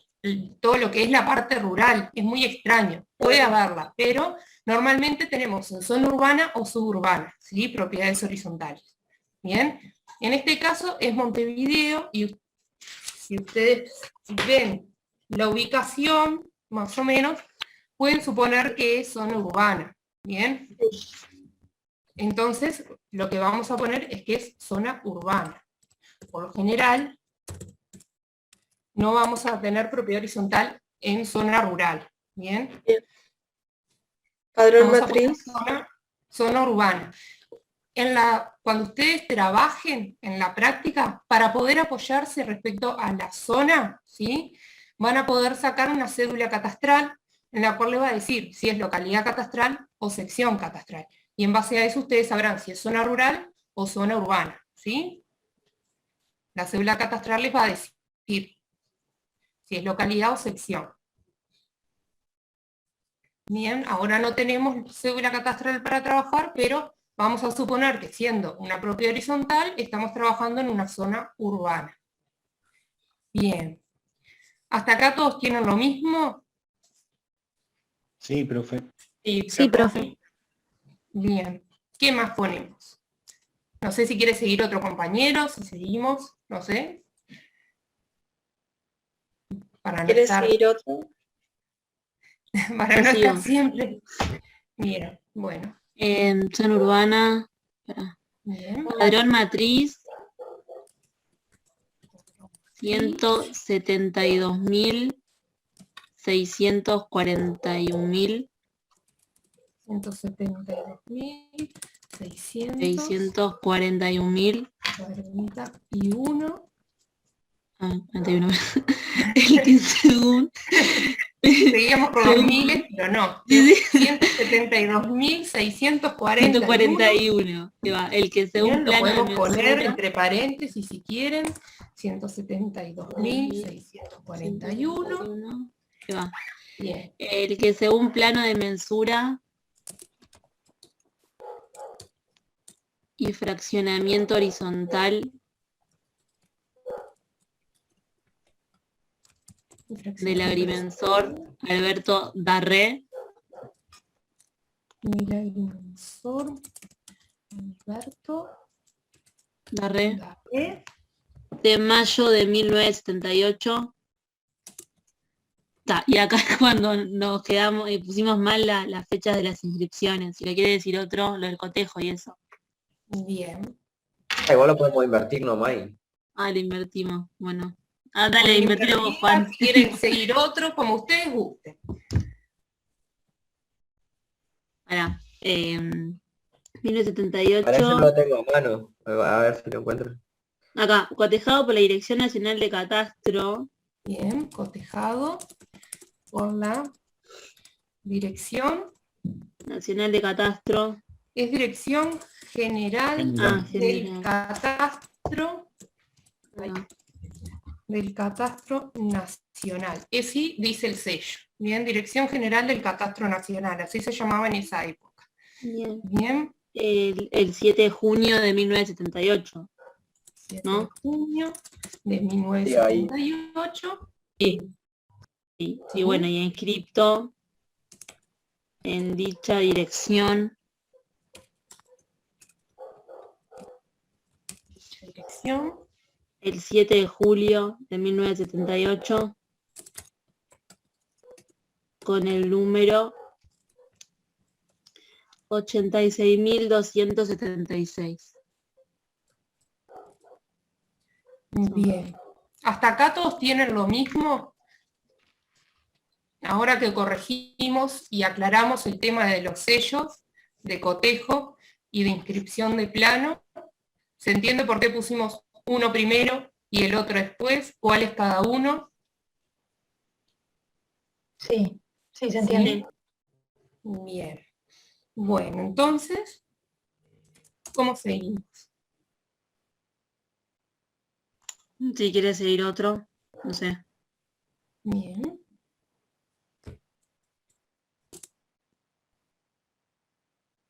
[SPEAKER 2] todo lo que es la parte rural. Es muy extraño, puede haberla, pero normalmente tenemos en zona urbana o suburbana, ¿sí? Propiedades horizontales. Bien, en este caso es Montevideo y si ustedes ven la ubicación, más o menos, pueden suponer que es zona urbana. Bien. Entonces, lo que vamos a poner es que es zona urbana. Por lo general, no vamos a tener propiedad horizontal en zona rural. ¿Bien?
[SPEAKER 12] Padrón
[SPEAKER 2] Vamos a poner
[SPEAKER 12] matriz.
[SPEAKER 2] zona urbana. Cuando ustedes trabajen en la práctica, para poder apoyarse respecto a la zona, ¿sí? Van a poder sacar una cédula catastral en la cual les va a decir si es localidad catastral o sección catastral. Y en base a eso ustedes sabrán si es zona rural o zona urbana, ¿sí? La cédula catastral les va a decir si es localidad o sección. Bien, ahora no tenemos cédula catastral para trabajar, pero vamos a suponer que siendo una propiedad horizontal, estamos trabajando en una zona urbana. Bien. ¿Hasta acá todos tienen lo mismo?
[SPEAKER 7] Sí, profe.
[SPEAKER 2] Sí, profe. Bien. ¿Qué más ponemos? No sé si quiere seguir otro compañero, si seguimos, no sé. Para no
[SPEAKER 12] ¿Quieres
[SPEAKER 2] estar,
[SPEAKER 12] seguir otro?
[SPEAKER 2] para no
[SPEAKER 3] Sigo.
[SPEAKER 2] estar siempre. Bien, bueno.
[SPEAKER 3] Zona urbana,
[SPEAKER 2] Bien.
[SPEAKER 3] padrón matriz, 172.641.000.
[SPEAKER 2] 172.641.
[SPEAKER 3] 641.041. Ah, 41. El que según...
[SPEAKER 2] Seguíamos con los miles, pero no. 172.641.
[SPEAKER 3] 141. Que va, el que según
[SPEAKER 2] Bien, lo
[SPEAKER 3] plano de
[SPEAKER 2] podemos poner
[SPEAKER 3] mensura,
[SPEAKER 2] entre paréntesis si quieren. 172.641.
[SPEAKER 3] que va.
[SPEAKER 2] Bien.
[SPEAKER 3] El que según plano de mensura y fraccionamiento horizontal del agrimensor Alberto Darré.
[SPEAKER 2] El agrimensor Alberto
[SPEAKER 3] Darré.
[SPEAKER 2] Darré.
[SPEAKER 3] De mayo de 1978. Y acá es cuando nos quedamos y pusimos mal las fechas de las inscripciones. Si le quiere decir otro, lo del cotejo y eso.
[SPEAKER 2] Bien.
[SPEAKER 6] Igual lo podemos invertir nomás.
[SPEAKER 3] Ah, lo invertimos. Bueno. Ah, dale,
[SPEAKER 2] Pueden
[SPEAKER 3] invertirlo vos,
[SPEAKER 2] invertir,
[SPEAKER 3] Juan.
[SPEAKER 2] si quieren seguir otro, como ustedes gusten.
[SPEAKER 3] Ahora,
[SPEAKER 6] Para eso
[SPEAKER 3] 1978.
[SPEAKER 6] no lo tengo a mano. A ver si lo encuentro.
[SPEAKER 3] Acá, cotejado por la Dirección Nacional de Catastro.
[SPEAKER 2] Bien, cotejado por la Dirección
[SPEAKER 3] Nacional de Catastro.
[SPEAKER 2] Es Dirección General del Catastro. Del Catastro Nacional. Ese dice el sello. Bien, Dirección General del Catastro Nacional. Así se llamaba en esa época.
[SPEAKER 3] Bien.
[SPEAKER 2] Bien.
[SPEAKER 3] El 7 de junio de 1978.
[SPEAKER 2] 7
[SPEAKER 3] ¿no?
[SPEAKER 2] de junio de 1978.
[SPEAKER 3] Sí. Sí. Y bueno, y inscripto en dicha dirección.
[SPEAKER 2] Dirección.
[SPEAKER 3] El 7 de julio de 1978. Con el número 86.276.
[SPEAKER 2] Bien. ¿Hasta acá todos tienen lo mismo? Ahora que corregimos y aclaramos el tema de los sellos, de cotejo y de inscripción de plano, ¿se entiende por qué pusimos uno primero y el otro después? ¿Cuál es cada uno?
[SPEAKER 4] Sí, sí, se entiende.
[SPEAKER 2] Bien. Bueno, entonces, ¿cómo seguimos?
[SPEAKER 3] Si quieres seguir otro, no sé.
[SPEAKER 2] Bien.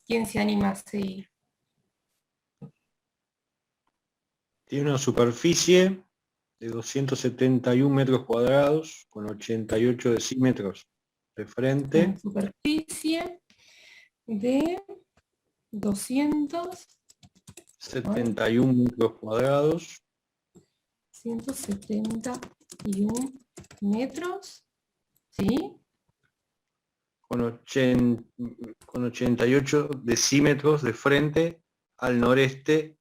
[SPEAKER 2] ¿Quién se anima a seguir?
[SPEAKER 7] Tiene una superficie de 271 metros cuadrados con 88 decímetros de frente.
[SPEAKER 2] Una superficie de
[SPEAKER 7] 71 metros cuadrados.
[SPEAKER 2] 171 metros, ¿sí?
[SPEAKER 7] con 88 decímetros de frente al noreste.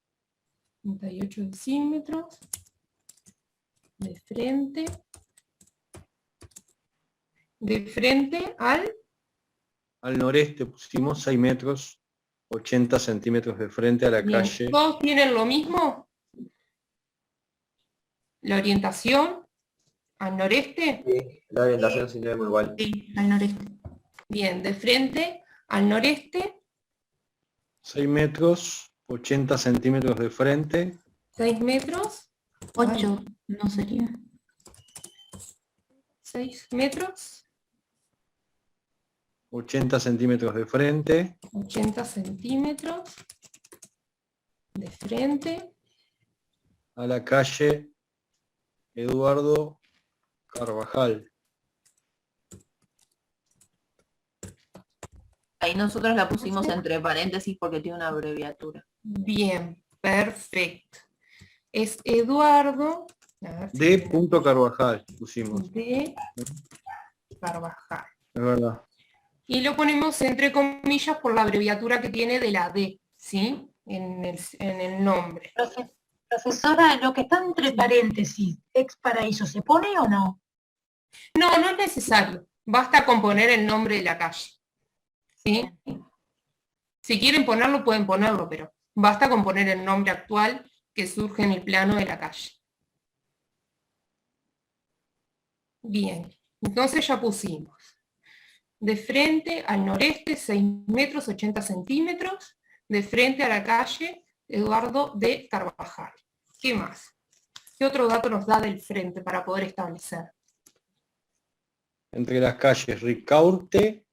[SPEAKER 2] 38 decímetros de frente
[SPEAKER 7] al noreste pusimos 6 metros, 80 centímetros de frente a la
[SPEAKER 2] bien.
[SPEAKER 7] calle.
[SPEAKER 2] ¿Todos tienen lo mismo? ¿La orientación al noreste?
[SPEAKER 6] Sí, la orientación sí tenemos igual.
[SPEAKER 10] Sí, al noreste.
[SPEAKER 2] Bien, de frente al noreste,
[SPEAKER 7] 6 metros, 80 centímetros de frente.
[SPEAKER 2] 6 metros,
[SPEAKER 10] 8 no sería.
[SPEAKER 2] 6 metros,
[SPEAKER 7] 80 centímetros de frente
[SPEAKER 2] 80 centímetros de frente
[SPEAKER 7] a la calle Eduardo Carvajal.
[SPEAKER 8] Ahí nosotros la pusimos entre paréntesis porque tiene una abreviatura.
[SPEAKER 2] Bien, perfecto. Es Eduardo
[SPEAKER 7] De punto Carvajal pusimos.
[SPEAKER 2] de Carvajal.
[SPEAKER 7] Es verdad.
[SPEAKER 2] Y lo ponemos entre comillas por la abreviatura que tiene de la D, ¿sí? En el nombre.
[SPEAKER 4] Profesora, lo que está entre paréntesis, ex paraíso, ¿se pone o no?
[SPEAKER 2] No, no es necesario. Basta con poner el nombre de la calle. ¿Sí? Si quieren ponerlo, pueden ponerlo, pero basta con poner el nombre actual que surge en el plano de la calle. Bien, entonces ya pusimos. De frente al noreste, 6 metros, 80 centímetros. De frente a la calle Eduardo de Carvajal. ¿Qué más? ¿Qué otro dato nos da del frente para poder establecer?
[SPEAKER 7] Entre las calles Ricaurte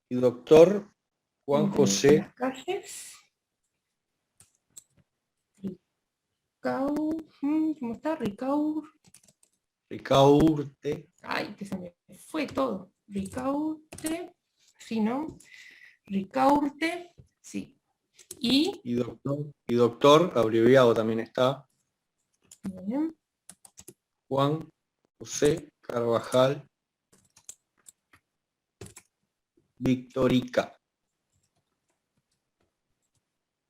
[SPEAKER 7] y Doctor Juan
[SPEAKER 2] Entre
[SPEAKER 7] José.
[SPEAKER 2] las calles. ¿Cómo está?
[SPEAKER 7] Ricaurte.
[SPEAKER 2] Ay, que se me fue todo. Ricaurte. Sí, ¿no? Ricaurte. Sí.
[SPEAKER 7] Y doctor, abreviado también está,
[SPEAKER 2] Bien.
[SPEAKER 7] Juan José Carvajal Victorica.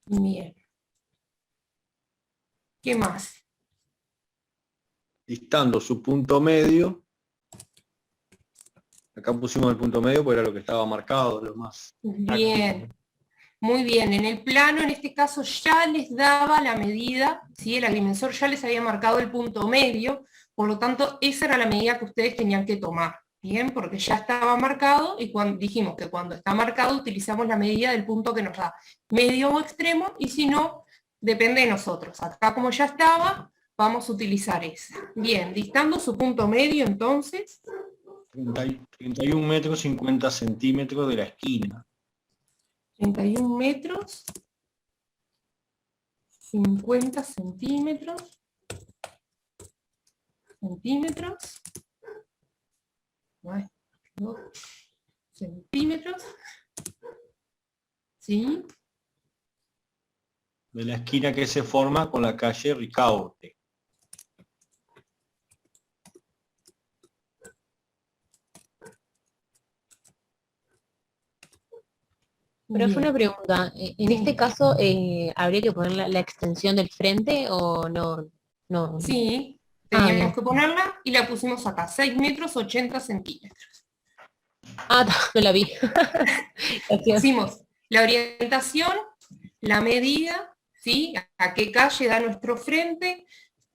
[SPEAKER 2] Bien. ¿Qué más?
[SPEAKER 7] Listando su punto medio. Acá pusimos el punto medio porque era lo que estaba marcado, lo más.
[SPEAKER 2] Bien. Muy bien, en el plano, en este caso, ya les daba la medida, ¿sí? El agrimensor ya les había marcado el punto medio, por lo tanto, esa era la medida que ustedes tenían que tomar, ¿bien? Porque ya estaba marcado, y dijimos que cuando está marcado utilizamos la medida del punto que nos da medio o extremo, y si no, depende de nosotros. Acá como ya estaba, vamos a utilizar esa. Bien, distando su punto medio, entonces...
[SPEAKER 7] 31 metros 50 centímetros de la esquina.
[SPEAKER 2] 31 metros, 50 centímetros, centímetros, ¿sí?
[SPEAKER 7] De la esquina que se forma con la calle Ricaurte.
[SPEAKER 11] Pero fue una pregunta, en este caso, ¿habría que poner la extensión del frente o no? No.
[SPEAKER 2] Sí,
[SPEAKER 11] Ah,
[SPEAKER 2] teníamos
[SPEAKER 11] bien.
[SPEAKER 2] que ponerla y la pusimos acá, 6 metros 80 centímetros.
[SPEAKER 11] Ah, no la vi.
[SPEAKER 2] Hicimos la orientación, la medida, ¿sí? A qué calle da nuestro frente,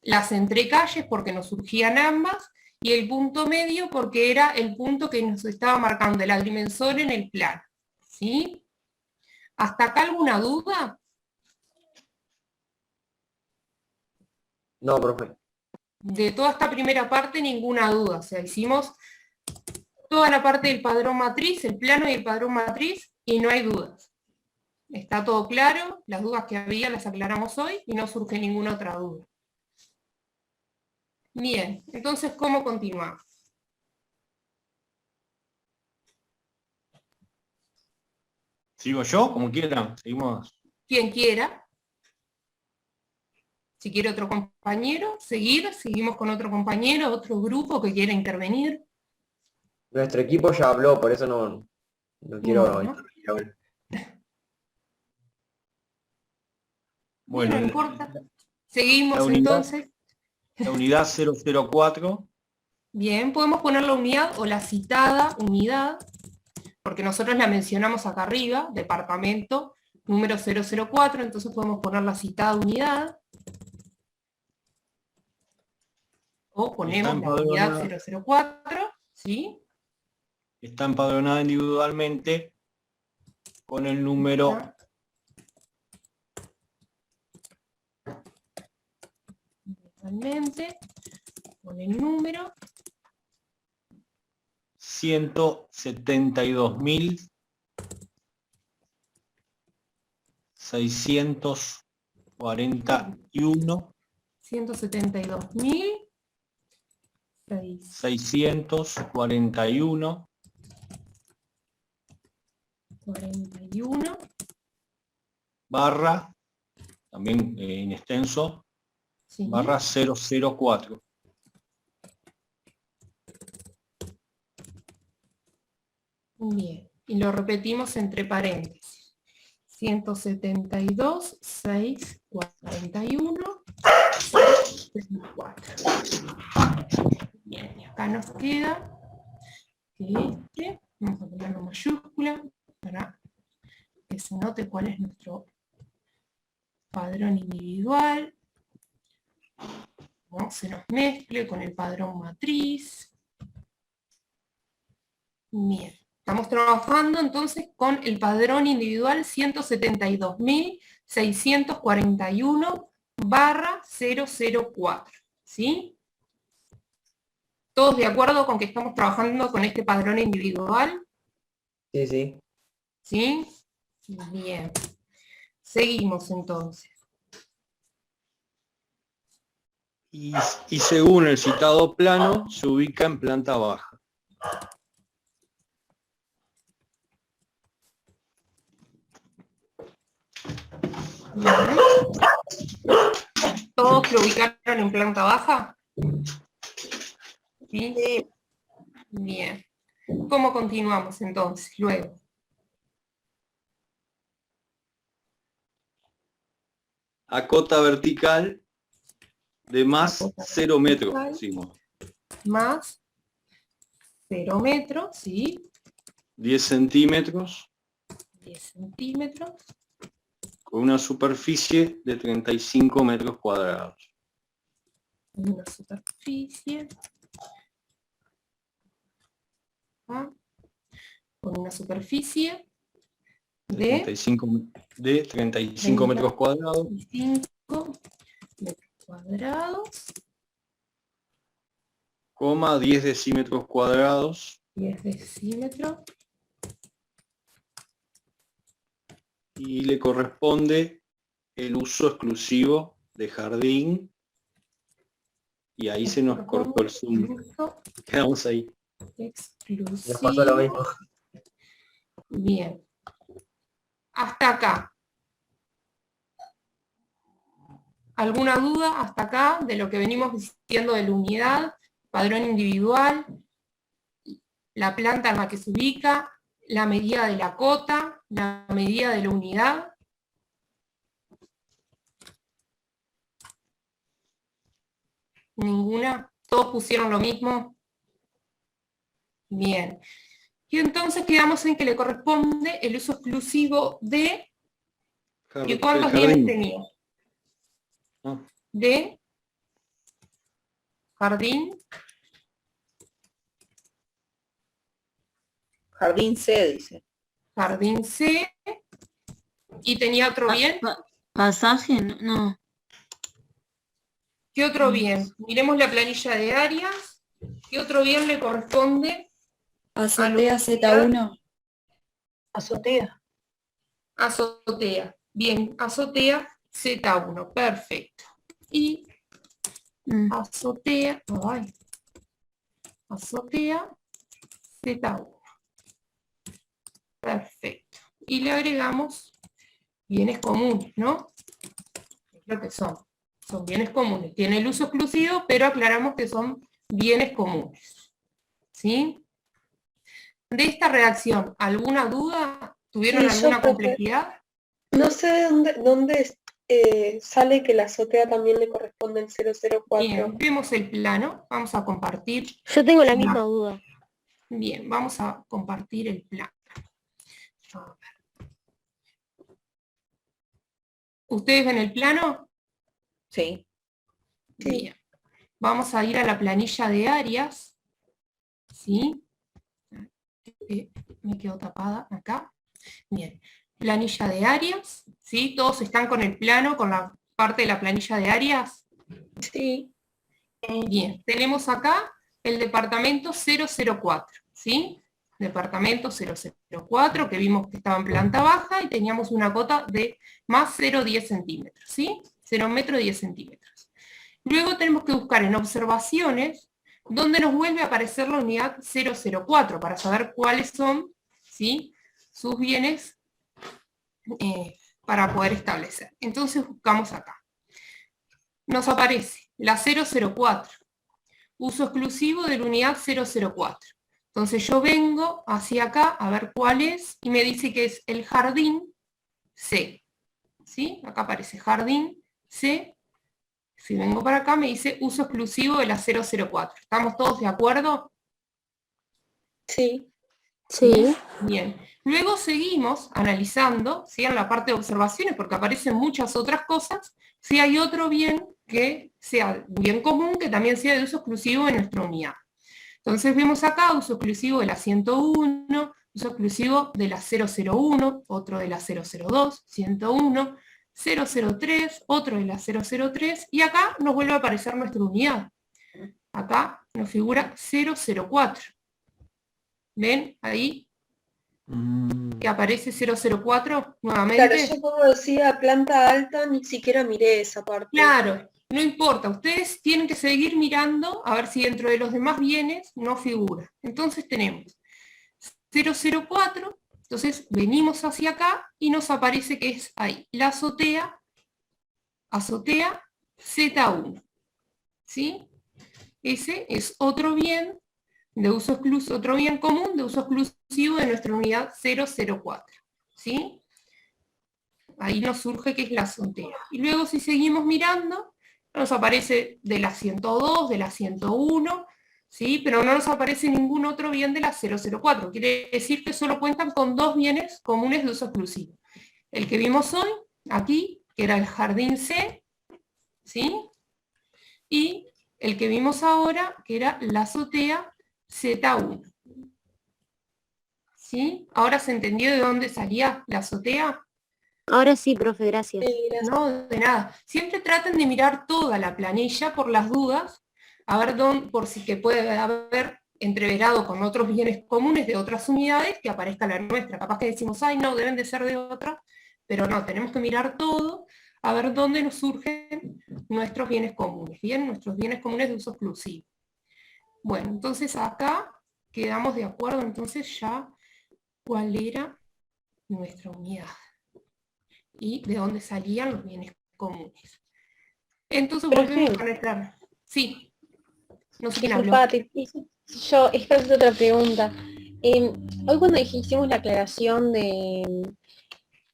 [SPEAKER 2] las entrecalles porque nos surgían ambas, y el punto medio porque era el punto que nos estaba marcando el agrimensor en el plano, ¿sí? ¿Hasta acá alguna duda?
[SPEAKER 6] No, profe.
[SPEAKER 2] De toda esta primera parte ninguna duda, o sea, hicimos toda la parte del padrón matriz, el plano y el padrón matriz, y no hay dudas. Está todo claro, las dudas que había las aclaramos hoy y no surge ninguna otra duda. Bien, entonces, ¿cómo continuamos?
[SPEAKER 7] ¿Sigo yo? Como quieran. Seguimos.
[SPEAKER 2] Quien quiera. Si quiere otro compañero, seguimos con otro compañero, otro grupo que quiera intervenir.
[SPEAKER 6] Nuestro equipo ya habló, por eso no quiero
[SPEAKER 2] Bueno.
[SPEAKER 6] interrumpir ahora.
[SPEAKER 7] Bueno,
[SPEAKER 2] No importa. Seguimos
[SPEAKER 7] la unidad-
[SPEAKER 2] entonces.
[SPEAKER 7] la unidad 004,
[SPEAKER 2] Bien, podemos poner la unidad o la citada unidad, porque nosotros la mencionamos acá arriba, departamento número 004, entonces podemos poner la citada unidad. O ponemos la unidad 004, ¿sí?
[SPEAKER 7] está empadronada individualmente con el número
[SPEAKER 2] Individualmente, con el número
[SPEAKER 7] 172.641 641
[SPEAKER 2] 41
[SPEAKER 7] barra, también en extenso,
[SPEAKER 2] sí.
[SPEAKER 7] barra 004.
[SPEAKER 2] Bien, y lo repetimos entre paréntesis. 172, 6, 41, 64. Bien, y acá nos queda que este, vamos a ponerlo en mayúscula para que se note cuál es nuestro padrón individual. No se nos mezcle con el padrón matriz. Bien. Estamos trabajando entonces con el padrón individual 172.641/004, ¿sí? ¿Todos de acuerdo con que estamos trabajando con este padrón individual?
[SPEAKER 6] Sí, sí.
[SPEAKER 2] ¿Sí? Bien. Seguimos entonces.
[SPEAKER 7] Y según el citado plano, se ubica en planta baja.
[SPEAKER 2] Bien. ¿Todos lo ubicaron en planta baja? ¿Sí? Bien. ¿Cómo continuamos entonces? Luego.
[SPEAKER 7] A cota vertical de más 0 metros, decimos.
[SPEAKER 2] Más 0 metros, ¿sí?
[SPEAKER 7] 10 centímetros,
[SPEAKER 2] 10 centímetros.
[SPEAKER 7] con una superficie de 35 metros cuadrados.
[SPEAKER 2] Una superficie. Con una superficie de
[SPEAKER 7] 35 metros cuadrados.
[SPEAKER 2] 35 metros cuadrados.
[SPEAKER 7] Coma 10 decímetros cuadrados.
[SPEAKER 2] 10 decímetros.
[SPEAKER 7] Y le corresponde el uso exclusivo de jardín. Y ahí se nos cortó el zoom. Quedamos ahí.
[SPEAKER 2] Exclusivo.
[SPEAKER 6] Nos pasó lo mismo.
[SPEAKER 2] Bien. Hasta acá. ¿Alguna duda hasta acá de lo que venimos diciendo de la unidad, padrón individual, la planta en la que se ubica, la medida de la cota, la medida de la unidad? ¿Ninguna? ¿Todos pusieron lo mismo? Bien. Y entonces quedamos en que le corresponde el uso exclusivo de... ¿Y cuántos bienes tenía? De jardín.
[SPEAKER 8] Jardín C, dice.
[SPEAKER 2] Jardín C. ¿Y tenía otro bien?
[SPEAKER 3] Pasaje, no.
[SPEAKER 2] ¿Qué otro bien? Miremos la planilla de áreas. ¿Qué otro bien le corresponde?
[SPEAKER 13] Azotea Z1.
[SPEAKER 4] Azotea.
[SPEAKER 2] Azotea. Bien, azotea Z1. Perfecto. Y azotea, azotea Z1. Perfecto. Y le agregamos bienes comunes, ¿no? Es lo que son. Son bienes comunes. Tiene el uso exclusivo, pero aclaramos que son bienes comunes. ¿Sí? de esta redacción, ¿alguna duda? ¿Tuvieron
[SPEAKER 12] Sí, yo,
[SPEAKER 2] alguna
[SPEAKER 12] profe.
[SPEAKER 2] complejidad?
[SPEAKER 12] No sé de dónde sale que la azotea también le corresponde el 004.
[SPEAKER 2] Bien, vemos el plano, vamos a compartir.
[SPEAKER 11] Yo tengo la misma duda.
[SPEAKER 2] Bien, vamos a compartir el plano. A ver. ¿Ustedes ven el plano?
[SPEAKER 8] Sí.
[SPEAKER 2] Bien. Vamos a ir a la planilla de áreas. ¿Sí? Me quedo tapada acá. Bien. Planilla de áreas. ¿Sí? ¿Todos están con el plano, con la parte de la planilla de áreas?
[SPEAKER 12] Sí.
[SPEAKER 2] Bien. Tenemos acá el departamento 004. ¿Sí? Departamento 004, que vimos que estaba en planta baja y teníamos una cota de más 0,10 centímetros. ¿Sí? 0 metros 10 centímetros. Luego tenemos que buscar en observaciones donde nos vuelve a aparecer la unidad 004 para saber cuáles son, ¿sí?, sus bienes para poder establecer. Entonces buscamos acá. Nos aparece la 004, uso exclusivo de la unidad 004. Entonces yo vengo hacia acá a ver cuál es y me dice que es el jardín C. ¿Sí? Acá aparece jardín C. Si vengo para acá me dice uso exclusivo de la 004. ¿Estamos todos de acuerdo?
[SPEAKER 12] Sí.
[SPEAKER 11] Sí.
[SPEAKER 2] Bien. Luego seguimos analizando, ¿sí?, en la parte de observaciones, porque aparecen muchas otras cosas, si hay otro bien que sea bien común, que también sea de uso exclusivo en nuestra unidad. Entonces vemos acá uso exclusivo de la 101, uso exclusivo de la 001, otro de la 002, 101, 003, otro de la 003, y acá nos vuelve a aparecer nuestra unidad. Acá nos figura 004. ¿Ven? Ahí que aparece 004 nuevamente.
[SPEAKER 12] Claro, yo como decía planta alta, ni siquiera miré esa parte.
[SPEAKER 2] Claro, no importa, ustedes tienen que seguir mirando a ver si dentro de los demás bienes no figura. Entonces tenemos 004, entonces venimos hacia acá y nos aparece que es ahí, la azotea Z1, ¿sí? Ese es otro bien de uso exclusivo, otro bien común de uso exclusivo de nuestra unidad 004, ¿sí? Ahí nos surge que es la azotea. Y luego si seguimos mirando, nos aparece de la 102, de la 101, ¿sí? Pero no nos aparece ningún otro bien de la 004. Quiere decir que solo cuentan con dos bienes comunes de uso exclusivo. El que vimos hoy, aquí, que era el jardín C, ¿sí? Y el que vimos ahora, que era la azotea Z1. ¿Sí? ¿Ahora se entendió de dónde salía la azotea?
[SPEAKER 11] Ahora sí, profe, gracias.
[SPEAKER 2] No, de nada. Siempre traten de mirar toda la planilla por las dudas, a ver por si que puede haber entreverado con otros bienes comunes de otras unidades, que aparezca la nuestra. Capaz que decimos, ay, no, deben de ser de otra, pero no, tenemos que mirar todo, a ver dónde nos surgen nuestros bienes comunes, ¿bien? Nuestros bienes comunes de uso exclusivo. Bueno, entonces acá quedamos de acuerdo, entonces ya, cuál era nuestra unidad y de dónde salían los bienes comunes. Entonces volvemos a nuestra... Sí, no sé quién habló.
[SPEAKER 11] Yo, esta es otra pregunta. Hoy cuando hicimos la aclaración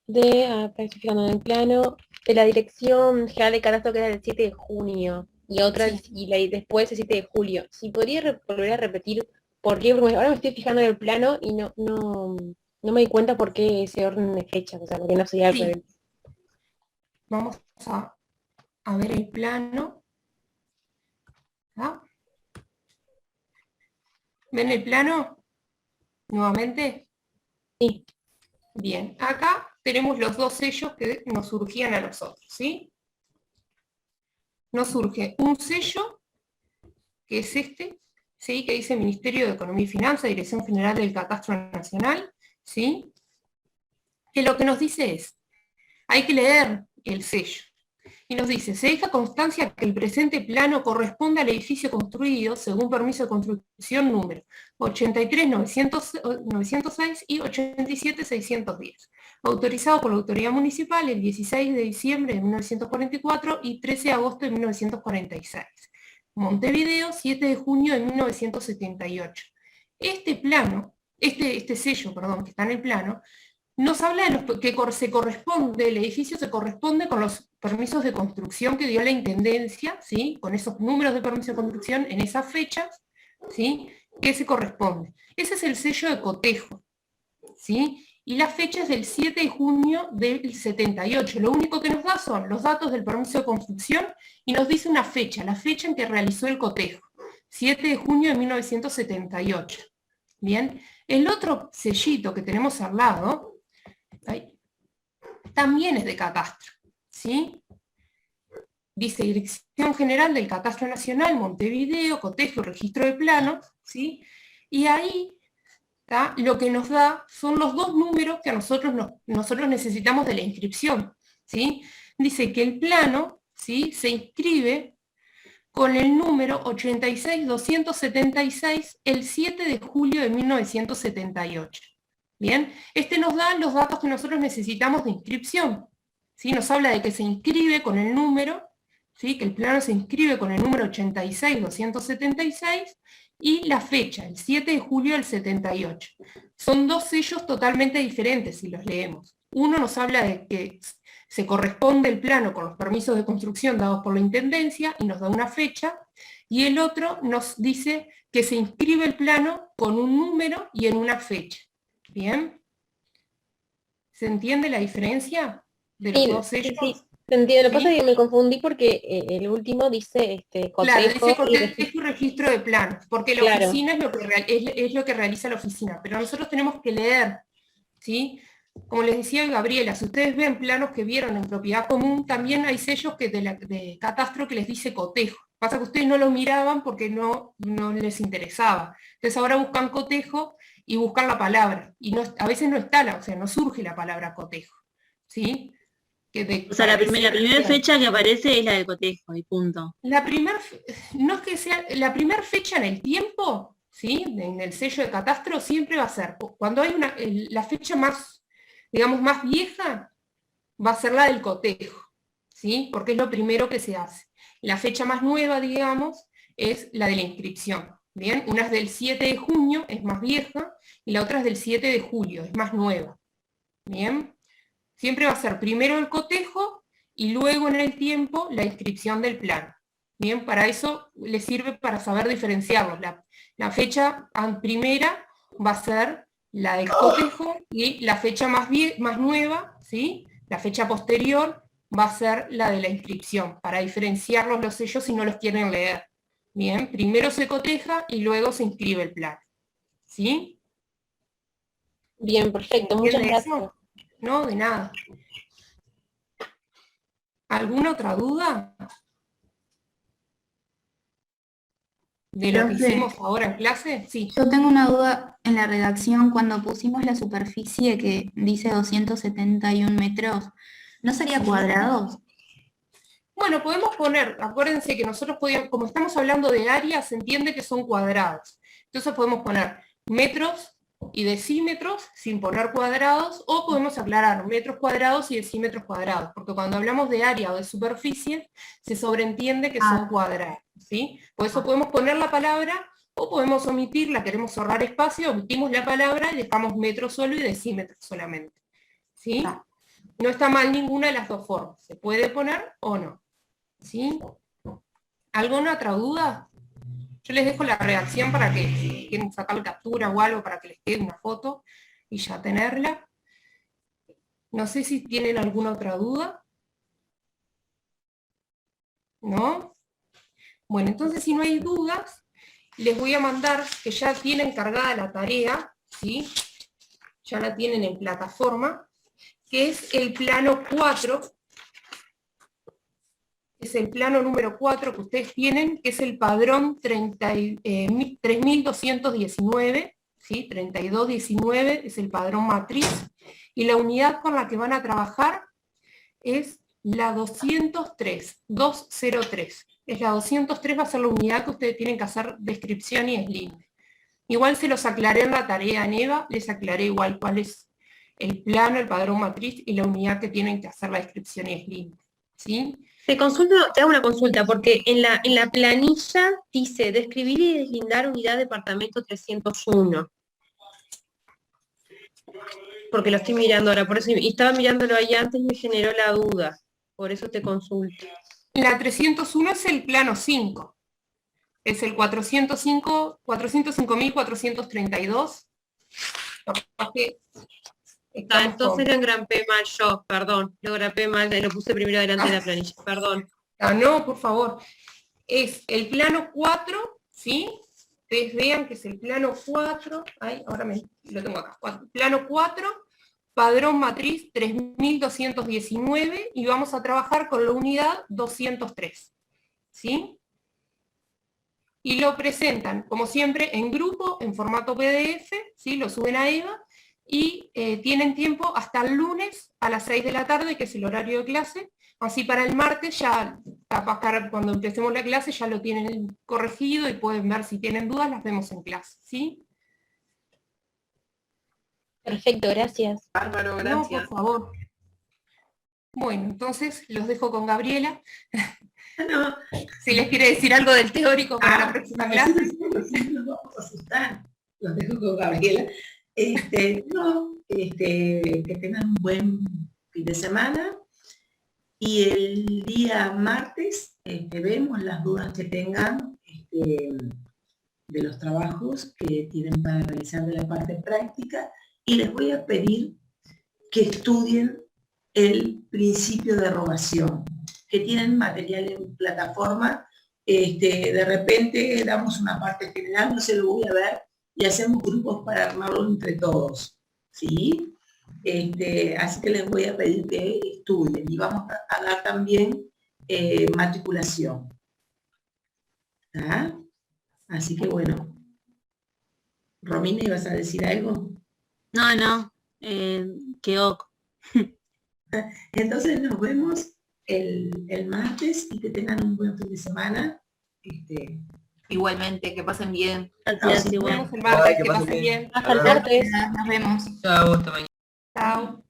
[SPEAKER 11] estoy fijando en el plano, de la Dirección General de Catastro, que era el 7 de junio, y otra, y después el 7 de julio. Si podría volver a repetir por qué, porque ahora me estoy fijando en el plano y no me di cuenta por qué ese orden de fechas, o sea, porque no sería al revés.
[SPEAKER 2] Vamos a ver el plano. ¿Ah? ¿Ven el plano? Nuevamente.
[SPEAKER 11] Sí.
[SPEAKER 2] Bien, acá tenemos los dos sellos que nos surgían a nosotros, ¿sí? Nos surge un sello, que es este, ¿sí?, que dice Ministerio de Economía y Finanzas, Dirección General del Catastro Nacional, ¿sí? Que lo que nos dice es, hay que leer el sello. Y nos dice, se deja constancia que el presente plano corresponde al edificio construido según permiso de construcción número 83.906 y 87.610, autorizado por la autoridad municipal el 16 de diciembre de 1944 y 13 de agosto de 1946. Montevideo, 7 de junio de 1978. Este plano este sello, perdón, que está en el plano, nos habla de los que se corresponde, el edificio se corresponde con los permisos de construcción que dio la Intendencia, ¿sí? Con esos números de permiso de construcción en esas fechas, ¿sí? Que se corresponde. Ese es el sello de cotejo, ¿sí? Y la fecha es del 7 de junio del 78. Lo único que nos da son los datos del permiso de construcción y nos dice una fecha, la fecha en que realizó el cotejo, 7 de junio de 1978. Bien, el otro sellito que tenemos al lado, también es de catastro, ¿sí? Dice Dirección General del Catastro Nacional, Montevideo, cotejo y registro de planos, ¿sí? Y ahí lo que nos da son los dos números que nosotros necesitamos de la inscripción, ¿sí? Dice que el plano, ¿sí?, se inscribe con el número 86276 el 7 de julio de 1978. Bien, este nos da los datos que nosotros necesitamos de inscripción, ¿sí? Nos habla de que se inscribe con el número, ¿sí?, que el plano se inscribe con el número 86276 y la fecha, el 7 de julio del 78. Son dos sellos totalmente diferentes si los leemos. Uno nos habla de que se corresponde el plano con los permisos de construcción dados por la Intendencia y nos da una fecha, y el otro nos dice que se inscribe el plano con un número y en una fecha. ¿Bien? ¿Se entiende la diferencia de los dos sellos?
[SPEAKER 11] Sí, se entiende. Lo que
[SPEAKER 2] ¿Sí?
[SPEAKER 11] pasa es que me confundí porque el último dice cotejo,
[SPEAKER 2] claro, dice cotejo
[SPEAKER 11] y
[SPEAKER 2] y registro de planos, porque la oficina es lo que realiza la oficina, pero nosotros tenemos que leer, ¿sí? Como les decía Gabriela, si ustedes ven planos que vieron en propiedad común, también hay sellos de catastro que les dice cotejo. Pasa que ustedes no lo miraban porque no les interesaba. Entonces ahora buscan cotejo y buscan la palabra. Y a veces no está, o sea, no surge la palabra cotejo. ¿Sí?
[SPEAKER 14] O sea, la primera fecha que aparece es la del cotejo, y punto.
[SPEAKER 2] No es que sea la primera fecha en el tiempo, ¿sí?, en el sello de catastro siempre va a ser, cuando hay la fecha más, digamos, más vieja, va a ser la del cotejo, ¿sí?, porque es lo primero que se hace. La fecha más nueva, digamos, es la de la inscripción. Bien, una es del 7 de junio, es más vieja, y la otra es del 7 de julio, es más nueva. Bien, siempre va a ser primero el cotejo y luego en el tiempo la inscripción del plano. Bien, para eso les sirve para saber diferenciarlos. La fecha primera va a ser la del cotejo y la fecha más nueva, ¿sí?, la fecha posterior va a ser la de la inscripción, para diferenciarlos los sellos si no los quieren leer. Bien, primero se coteja y luego se inscribe el plano. ¿Sí?
[SPEAKER 11] Bien, perfecto, muchas gracias.
[SPEAKER 2] No, de nada. ¿Alguna otra duda? ¿De lo que hicimos ahora en clase? Sí.
[SPEAKER 10] Yo tengo una duda en la redacción. Cuando pusimos la superficie que dice 271 metros, ¿no sería cuadrados?
[SPEAKER 2] Bueno, podemos poner, acuérdense que nosotros podíamos, como estamos hablando de áreas, se entiende que son cuadrados. Entonces podemos poner metros y decímetros sin poner cuadrados, o podemos aclarar metros cuadrados y decímetros cuadrados, porque cuando hablamos de área o de superficie, se sobreentiende que son cuadrados, ¿sí? Por eso podemos poner la palabra, o podemos omitirla, queremos ahorrar espacio, omitimos la palabra y dejamos metros solo y decímetros solamente, ¿sí? No está mal ninguna de las dos formas, se puede poner o no, ¿sí? ¿Alguna otra duda? Yo les dejo la redacción para que si quieren sacar captura o algo para que les quede una foto y ya tenerla. No sé si tienen alguna otra duda. ¿No? Bueno, entonces si no hay dudas, les voy a mandar, que ya tienen cargada la tarea, ¿sí? Ya la tienen en plataforma, que es el plano 4, es el plano número 4 que ustedes tienen, que es el padrón 3219, ¿sí? 3219 es el padrón matriz, y la unidad con la que van a trabajar es la 203, 203. Es la 203, va a ser la unidad que ustedes tienen que hacer descripción y eslinde. Igual se los aclaré en la tarea en EVA, les aclaré igual cuál es el plano, el padrón matriz y la unidad que tienen que hacer la descripción y eslinde. ¿Sí?
[SPEAKER 11] Te hago una consulta, porque en la planilla dice describir y deslindar unidad departamento 301.
[SPEAKER 15] Porque lo estoy mirando ahora, por eso, y estaba mirándolo ahí antes y me generó la duda, por eso te consulto.
[SPEAKER 2] La 301 es el plano 5. Es el 405.432.
[SPEAKER 15] Entonces lo engrapé mal yo, perdón. Lo grapé mal, lo puse primero delante de la planilla, perdón.
[SPEAKER 2] No, por favor. Es el plano 4, ¿sí? Ustedes vean que es el plano 4. Ay, ahora lo tengo acá. Plano 4, padrón matriz 3219 y vamos a trabajar con la unidad 203. ¿Sí? Y lo presentan, como siempre, en grupo, en formato PDF, ¿sí? Lo suben a EVA y tienen tiempo hasta el lunes a las 6 de la tarde, que es el horario de clase. Así para el martes ya, capaz cuando empecemos la clase ya lo tienen corregido y pueden ver si tienen dudas, las vemos en clase, ¿sí?
[SPEAKER 11] Perfecto, gracias.
[SPEAKER 8] Bárbaro, gracias.
[SPEAKER 2] No, por favor. Bueno, entonces los dejo con Gabriela.
[SPEAKER 1] No.
[SPEAKER 2] Si les quiere decir algo del teórico para la próxima clase.
[SPEAKER 1] Nos vamos a asustar. Los dejo con Gabriela. Que tengan un buen fin de semana. Y el día martes vemos las dudas que tengan de los trabajos que tienen para realizar de la parte práctica. Y les voy a pedir que estudien el principio de rogación, que tienen material en plataforma. De repente damos una parte general, no se lo voy a ver, y hacemos grupos para armarlo entre todos, ¿sí? Así que les voy a pedir que estudien, y vamos a dar también matriculación. ¿Está? Así que bueno. Romina, ¿ibas a decir algo?
[SPEAKER 14] No, quedó.
[SPEAKER 1] Entonces nos vemos el martes y que tengan un buen fin de semana.
[SPEAKER 8] Igualmente, que pasen bien.
[SPEAKER 14] Gracias,
[SPEAKER 2] Nos
[SPEAKER 14] igual.
[SPEAKER 2] vemos el martes,
[SPEAKER 6] Que
[SPEAKER 2] que
[SPEAKER 6] pasen
[SPEAKER 2] pasen
[SPEAKER 6] bien.
[SPEAKER 2] bien.
[SPEAKER 11] Hasta el martes.
[SPEAKER 10] Nos vemos.
[SPEAKER 6] Chao, hasta mañana.
[SPEAKER 2] Chao.